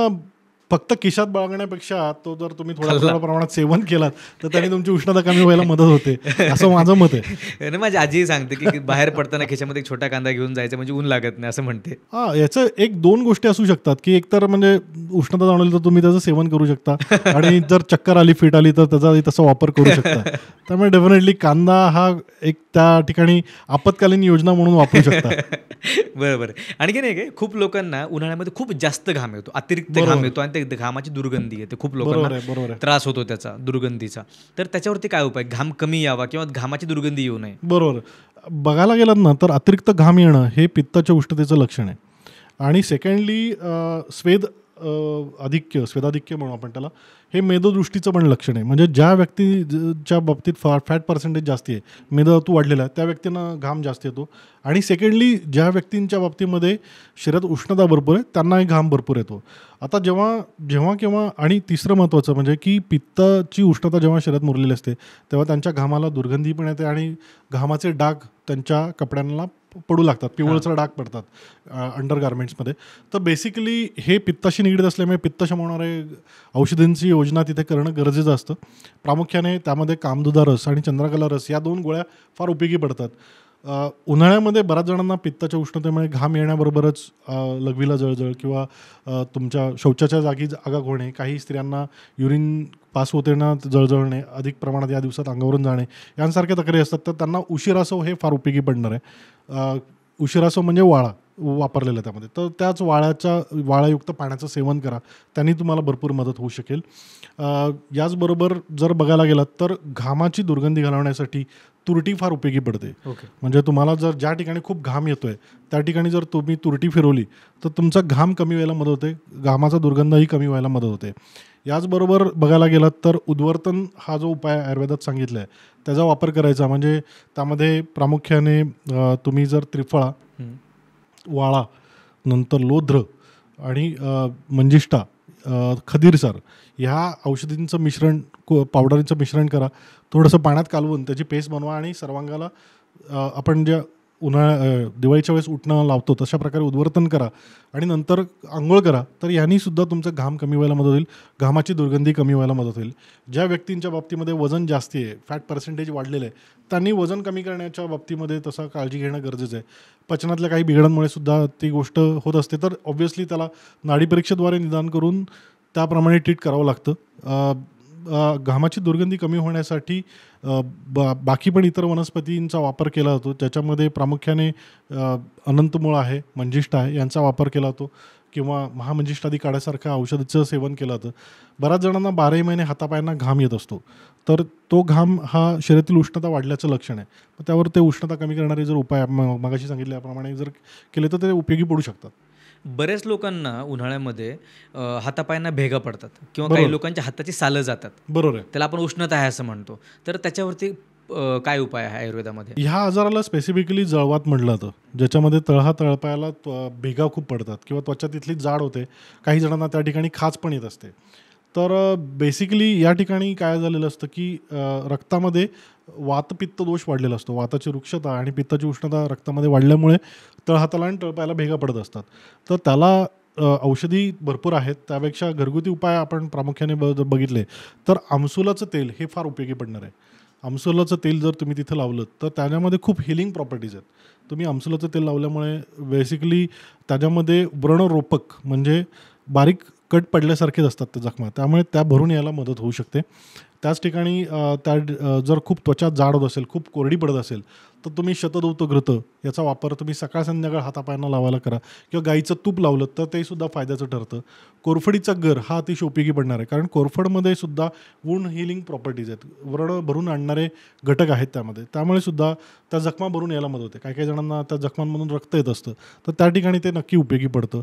फक्त खिशात बाळगण्यापेक्षा तो जर तुम्ही थोड्या प्रमाणात सेवन केलात तर त्याने तुमची उष्णता कमी व्हायला मदत होते, असं माझं मत आहे. आणि माझी आजी सांगते की बाहेर पडताना खिशामध्ये एक छोटा कांदा घेऊन जायचं म्हणजे ऊन लागत नाही असं म्हणते. हां, याचं एक दोन गोष्टी असू शकतात की एकतर म्हणजे उष्णता जाणवली तर तुम्ही त्याचं सेवन करू शकता आणि जर चक्कर आली, फिट आली तर त्याचा तसा वापर करू शकता. त्यामुळे डेफिनेटली कांदा हा एक त्या ठिकाणी आपत्कालीन योजना म्हणून वापरू शकता. बरोबर. आणखी नाही काय, खूप लोकांना उन्हाळ्यामध्ये खूप जास्त घाम येतो, अतिरिक्त घाम येतो आणि ते घामाची दुर्गंधी येते. खूप बरोबर लोकांना आहे, बरोबर आहे. त्रास होतो त्याचा, दुर्गंधीचा. तर त्याच्यावरती काय उपाय? घाम कमी यावा किंवा घामाची दुर्गंधी येऊ नये. बरोबर. बघायला गेलात ना तर अतिरिक्त घाम येणं हे पित्ताच्या उष्णतेचं लक्षण आहे. आणि सेकंडली स्वेदाधिक्य म्हणू आपण त्याला, हे मेददृष्टीचं पण लक्षण आहे. म्हणजे ज्या व्यक्तीच्या बाबतीत फॅट पर्सेंटेज जास्त आहे, मेदधातू वाढलेला आहे, त्या व्यक्तींना घाम जास्त येतो. आणि सेकंडली ज्या व्यक्तींच्या बाबतीमध्ये शरीरात उष्णता भरपूर आहे त्यांनाही घाम भरपूर येतो. आता जेव्हा केव्हा आणि तिसरं महत्त्वाचं म्हणजे की पित्ताची उष्णता जेव्हा शरीरात मुरलेली असते तेव्हा त्यांच्या घामाला दुर्गंधी पण येते आणि घामाचे डाग त्यांच्या कपड्यांना पडू लागतात, पिवळसर डाग पडतात अंडर गार्मेंट्समध्ये. तर बेसिकली हे पित्ताशी निगडीत असल्यामुळे पित्त शमवणारे औषधींची योजना तिथे करणं गरजेचं असतं. प्रामुख्याने त्यामध्ये कामधुदा रस आणि चंद्रकला रस या 2 गोळ्या फार उपयोगी पडतात. उन्हाळ्यामध्ये बऱ्याच जणांना पित्ताच्या उष्णतेमुळे घाम येण्याबरोबरच लघवीला जळजळ किंवा तुमच्या शौचाच्या जागी आगाग होणे, काही स्त्रियांना युरिन पास होताना जळजळणे, अधिक प्रमाणात या दिवसात अंगावरून जाणे यांसारख्या तक्रारी असतात. तर त्यांना उशिरासव हे फार उपयोगी पडणार आहे. उशिरासव म्हणजे वाळा वापरलेला त्यामध्ये, तर त्याच वाळायुक्त पाण्याचं सेवन करा, त्यांनी तुम्हाला भरपूर मदत होऊ शकेल. याचबरोबर जर बघायला गेलात तर घामाची दुर्गंधी घालवण्यासाठी तुरटी फार उपयोगी पडते. म्हणजे तुम्हाला जर ज्या ठिकाणी खूप घाम येतोय त्या ठिकाणी जर तुम्ही तुरटी फिरवली तर तुमचा घाम कमी व्हायला मदत होते, घामाचा दुर्गंधही कमी व्हायला मदत होते. याचबरोबर बघायला गेलात तर उद्वर्तन हा जो उपाय आयुर्वेदात सांगितला आहे त्याचा वापर करायचा. म्हणजे त्यामध्ये प्रामुख्याने तुम्ही जर त्रिफळा, वाळा, नंतर लोध्र आणि मंजिष्ठा, खदीरसार ह्या औषधींचं मिश्रण, पावडरचं मिश्रण करा, थोडंसं पाण्यात कालवून त्याची पेस्ट बनवा आणि सर्वांगाला आपण ज्या दिवाळीच्या वेळेस उठणं लावतो तशा प्रकारे उद्वर्तन करा आणि नंतर आंघोळ करा. तर यांनीसुद्धा तुमचं घाम कमी व्हायला मदत होईल, घामाची दुर्गंधी कमी व्हायला मदत होईल. ज्या व्यक्तींच्या बाबतीमध्ये वजन जास्त आहे, फॅट पर्सेंटेज वाढलेलं आहे, त्यांनी वजन कमी करण्याच्या बाबतीमध्ये तसं काळजी घेणं गरजेचं आहे. पचनातल्या काही बिघाडांमुळे सुद्धा ती गोष्ट होत असते, तर ऑब्व्हियसली त्याला नाडी परीक्षेद्वारे निदान करून त्याप्रमाणे ट्रीट करावं लागतं. घामाची दुर्गंधी कमी होण्यासाठी बाकी पण इतर वनस्पतींचा वापर केला जातो, ज्याच्यामध्ये प्रामुख्याने अनंतमूळ आहे, मंजिष्ठा आहे, यांचा वापर केला जातो किंवा महामंजिष्ठादी काढ्यासारख्या औषधीचं सेवन केलं जातं. बऱ्याच जणांना 12 महिने हातापायांना घाम येत असतो, तर तो घाम हा शरीरातील उष्णता वाढल्याचं लक्षण आहे. त्यावर ते उष्णता कमी करणारे जर उपाय मगाशी सांगितल्याप्रमाणे जर केले तर ते उपयोगी पडू शकतात. बऱ्याच लोकांना उन्हाळ्यामध्ये हातापायांना भेगा पडतात किंवा काही लोकांच्या हाताची सालं जातात. बरोबर आहे. त्याला आपण उष्णता आहे असं म्हणतो. तर त्याच्यावरती काय उपाय आहे आयुर्वेदामध्ये? ह्या आजाराला स्पेसिफिकली जळवात म्हटलं जातं, ज्याच्यामध्ये तळपायाला भेगा खूप पडतात किंवा त्वचा तिथली जाड होते, काही जणांना त्या ठिकाणी खाज पण येत असते. तर बेसिकली या ठिकाणी काय झालेलं असतं की रक्तामध्ये वातपित्त दोष वाढलेला असतो, वाताची रुक्षता आणि पित्ताची उष्णता रक्तामध्ये वाढल्यामुळे तळहाताला आणि तळपायाला भेगा पडत असतात. तर त्याला औषधी भरपूर आहेत, त्यापेक्षा घरगुती उपाय आपण प्रामुख्याने बघितले तर आमसुलाचं तेल हे फार उपयोगी पडणार आहे. आमसुलाचं तेल जर तुम्ही तिथं लावलं तर त्याच्यामध्ये खूप हिलिंग प्रॉपर्टीज आहेत. तुम्ही आमसुलाचं तेल लावल्यामुळे बेसिकली त्याच्यामध्ये व्रणरोपक म्हणजे बारीक कट पडल्यासारखेच असतात त्या जखमा, त्यामुळे त्या भरून यायला मदत होऊ शकते. त्याच ठिकाणी जर खूप त्वचा जाड होत असेल, खूप कोरडी पडत असेल तर तुम्ही शतदौत घृत याचा वापर तुम्ही सकाळ संध्याकाळ हातापायांना लावायला करा किंवा गाईचं तूप लावलं तर ते सुद्धा फायद्याचं ठरतं. कोरफडीचा गर हा अतिशय उपयोगी पडणार आहे, कारण कोरफडमध्ये सुद्धा वुंड हिलिंग प्रॉपर्टीज आहेत, व्रण भरून आणणारे घटक आहेत त्यामध्ये, त्यामुळे सुद्धा त्या जखमा भरून यायला मदत होते. काही जणांना त्या जखमांमधून रक्त येत असतं तर त्या ठिकाणी ते नक्की उपयोगी पडतं.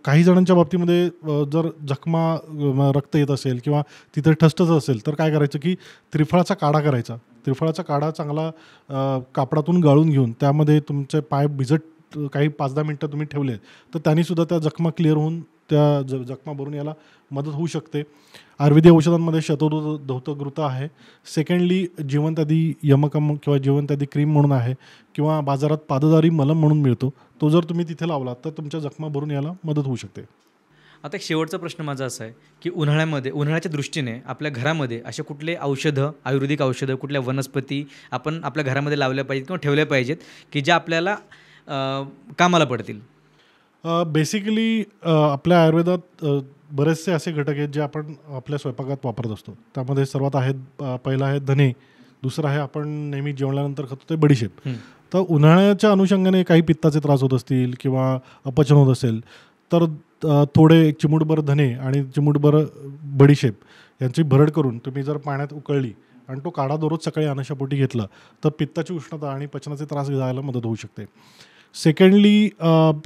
काही जणांच्या बाबतीमध्ये जर जखमा रक्त येत असेल किंवा तिथे ठसठस असेल तर काय करायचं की त्रिफळाचा काढा करायचा. त्रिफळाचा काढा चांगला कापडातून गाळून घेऊन त्यामध्ये तुमचे पाय भिजत काही 5-10 मिनटं तुम्ही ठेवले तर त्यांनीसुद्धा त्या जखमा क्लिअर होऊन त्या जखमा भरून याला मदत होऊ शकते. आयुर्वेदिक औषधांमध्ये शतदौतघृत आहे. सेकंडली जिवंतादी यमकम किंवा जिवंतादी क्रीम म्हणून आहे किंवा बाजारात पाददारी मलम म्हणून मिळतो, तो जर तुम्ही तिथे लावला तर तुमच्या जखमा भरून याला मदत होऊ शकते. आता एक शेवटचा प्रश्न माझा असा आहे की उन्हाळ्याच्या दृष्टीने आपल्या घरामध्ये असे कुठले औषधं, आयुर्वेदिक औषधं, कुठल्या वनस्पती आपण आपल्या घरामध्ये लावल्या पाहिजेत किंवा ठेवल्या पाहिजेत की ज्या आपल्याला कामाला पडतील? बेसिकली आपल्या आयुर्वेदात बरेचसे असे घटक आहेत जे आपण आपल्या स्वयंपाकात वापरत असतो. त्यामध्ये सर्वात आहेत पहिला आहे धने, दुसरं आहे आपण नेहमी जेवल्यानंतर खातो ते बडीशेप. तर उन्हाळ्याच्या अनुषंगाने काही पित्ताचे त्रास होत असतील किंवा अपचन होत असेल तर थोडे एक चिमूटभर धने आणि चिमूटभर बडीशेप यांची भरड करून तुम्ही जर पाण्यात उकळली आणि तो काढा दररोज सकाळी अनाशापोटी घेतला तर पित्ताची उष्णता आणि पचनाचे त्रास जायला मदत होऊ शकते. सेकंडली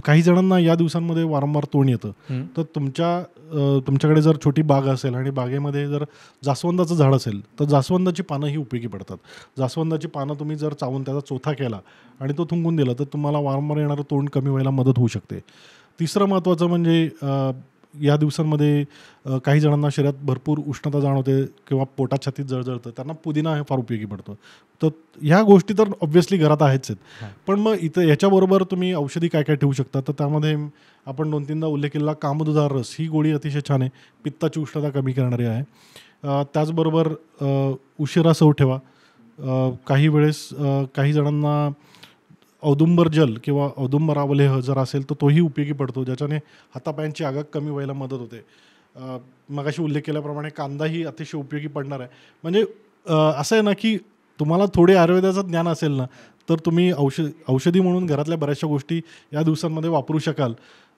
काही जणांना या दिवसांमध्ये वारंवार तोंड येतं. तर तुमच्याकडे जर छोटी बाग असेल आणि बागेमध्ये जर जास्वंदाचं झाड असेल तर जास्वंदाची पानं ही उपयोगी पडतात. जास्वंदाची पानं तुम्ही जर चावून त्याचा चोथा केला आणि तो थुंकून दिला तर तुम्हाला वारंवार येणारं तोंड कमी व्हायला मदत होऊ शकते. तिसरं महत्त्वाचं म्हणजे या दिवसांमध्ये काही जणांना शरीरात भरपूर उष्णता जाणवते किंवा पोटात छातीत जळजळतं, त्यांना पुदिना हे फार उपयोगी पडतो. तर ह्या गोष्टी तर ऑब्व्हियसली घरात आहेच आहेत. पण मग इथं याच्याबरोबर तुम्ही औषधी काय काय ठेवू शकता तर त्यामध्ये आपण 2-3दा उल्लेख केलेला कामधुदार रस ही गोळी अतिशय छान आहे, पित्ताची उष्णता कमी करणारी आहे. त्याचबरोबर उशिरा सव ठेवा. काही वेळेस काही जणांना औदुंबर जल किंवा औदुंबर अवलेह जर असेल तर तोही उपयोगी पडतो, ज्याच्याने हातापायांची आगाग कमी व्हायला मदत होते. मगाशी उल्लेख केल्याप्रमाणे कांदाही अतिशय उपयोगी पडणार आहे. म्हणजे असं आहे ना की तुम्हाला थोडे आयुर्वेदाचं ज्ञान असेल ना तर तुम्ही औषधी म्हणून घरातल्या बऱ्याचशा गोष्टी या दिवसांमध्ये वापरू शकाल.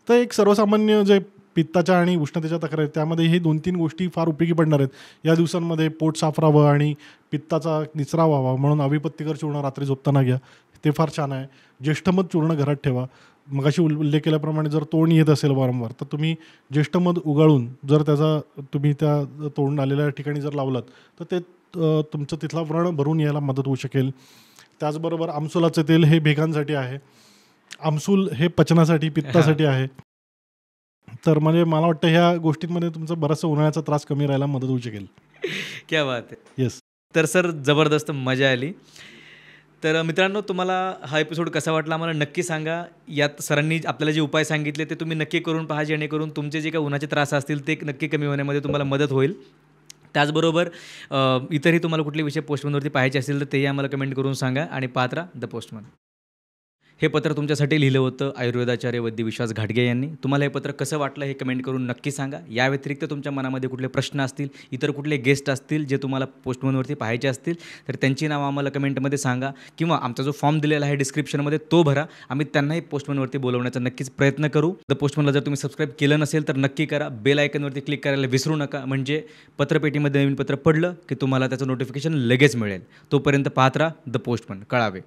तर एक सर्वसामान्य जे पित्ताच्या आणि उष्णतेच्या तक्रारी आहेत त्यामध्ये हे 2-3 गोष्टी फार उपयोगी पडणार आहेत. या दिवसांमध्ये पोट साफ राहावं आणि पित्ताचा निचरा व्हावा म्हणून अभिपत्तिकर चूर्ण रात्री झोपताना घ्या, ते फार छान आहे. ज्येष्ठमध चूर्ण घरात ठेवा. मगाशी उल्लेख केल्याप्रमाणे जर तोंड येत असेल वारंवार तर तुम्ही ज्येष्ठमध उगाळून जर त्याचा तुम्ही त्या तोंड आलेल्या ठिकाणी जर लावलात तर ते तुमचं तिथला व्रण भरून यायला मदत होऊ शकेल. त्याचबरोबर आमसुलाचे तेल हे भेगांसाठी आहे. आमसूल हे पचनासाठी, पित्तासाठी आहे. तर म्हणजे मला वाटतं ह्या गोष्टींमध्ये तुमचा बराचसा उन्हाळ्याचा त्रास कमी राहायला मदत होऊ शकेल. क्या बात आहे. येस. तर सर जबरदस्त मजा आली. तर मित्रांनो, तुम्हाला हा एपिसोड कसा वाटला आम्हाला नक्की सांगा. यात सरांनी आपल्याला जे उपाय सांगितले ते तुम्ही नक्की करून पहा, जेणेकरून तुमचे जे काही उन्हाचे त्रास असतील ते नक्की कमी होण्यामध्ये तुम्हाला मदत होईल. त्याचबरोबर इतरही तुम्हाला कुठले विषय पोस्टमनवरती पाहायचे असतील तर तेही आम्हाला कमेंट करून सांगा आणि पाहत राहा द पोस्टमन. हे पत्र तुमच्यासाठी लिहिलं होतं आयुर्वेदाचार्य वैद्य विश्वास घाटगे यांनी. तुम्हाला हे पत्र कसं वाटलं हे कमेंट करून नक्की सांगा. या व्यतिरिक्त तुमच्या मनामध्ये कुठले प्रश्न असतील, इतर कुठले गेस्ट असतील जे तुम्हाला पोस्टमनवरती पाहायचे असतील तर त्यांची नावं आम्हाला कमेंटमध्ये सांगा किंवा आमचा जो फॉर्म दिलेला आहे डिस्क्रिप्शनमध्ये तो भरा. आम्ही त्यांनाही पोस्टमनवरती बोलवण्याचा नक्कीच प्रयत्न करू. द पोस्टमनला जर तुम्ही सबस्क्राईब केलं नसेल तर नक्की करा. बेल आयकनवरती क्लिक करायला विसरू नका, म्हणजे पत्रपेटीमध्ये नवीन पत्र पडलं की तुम्हाला त्याचं नोटिफिकेशन लगेच मिळेल. तोपर्यंत पाहत राहा द पोस्टमन. कळावे.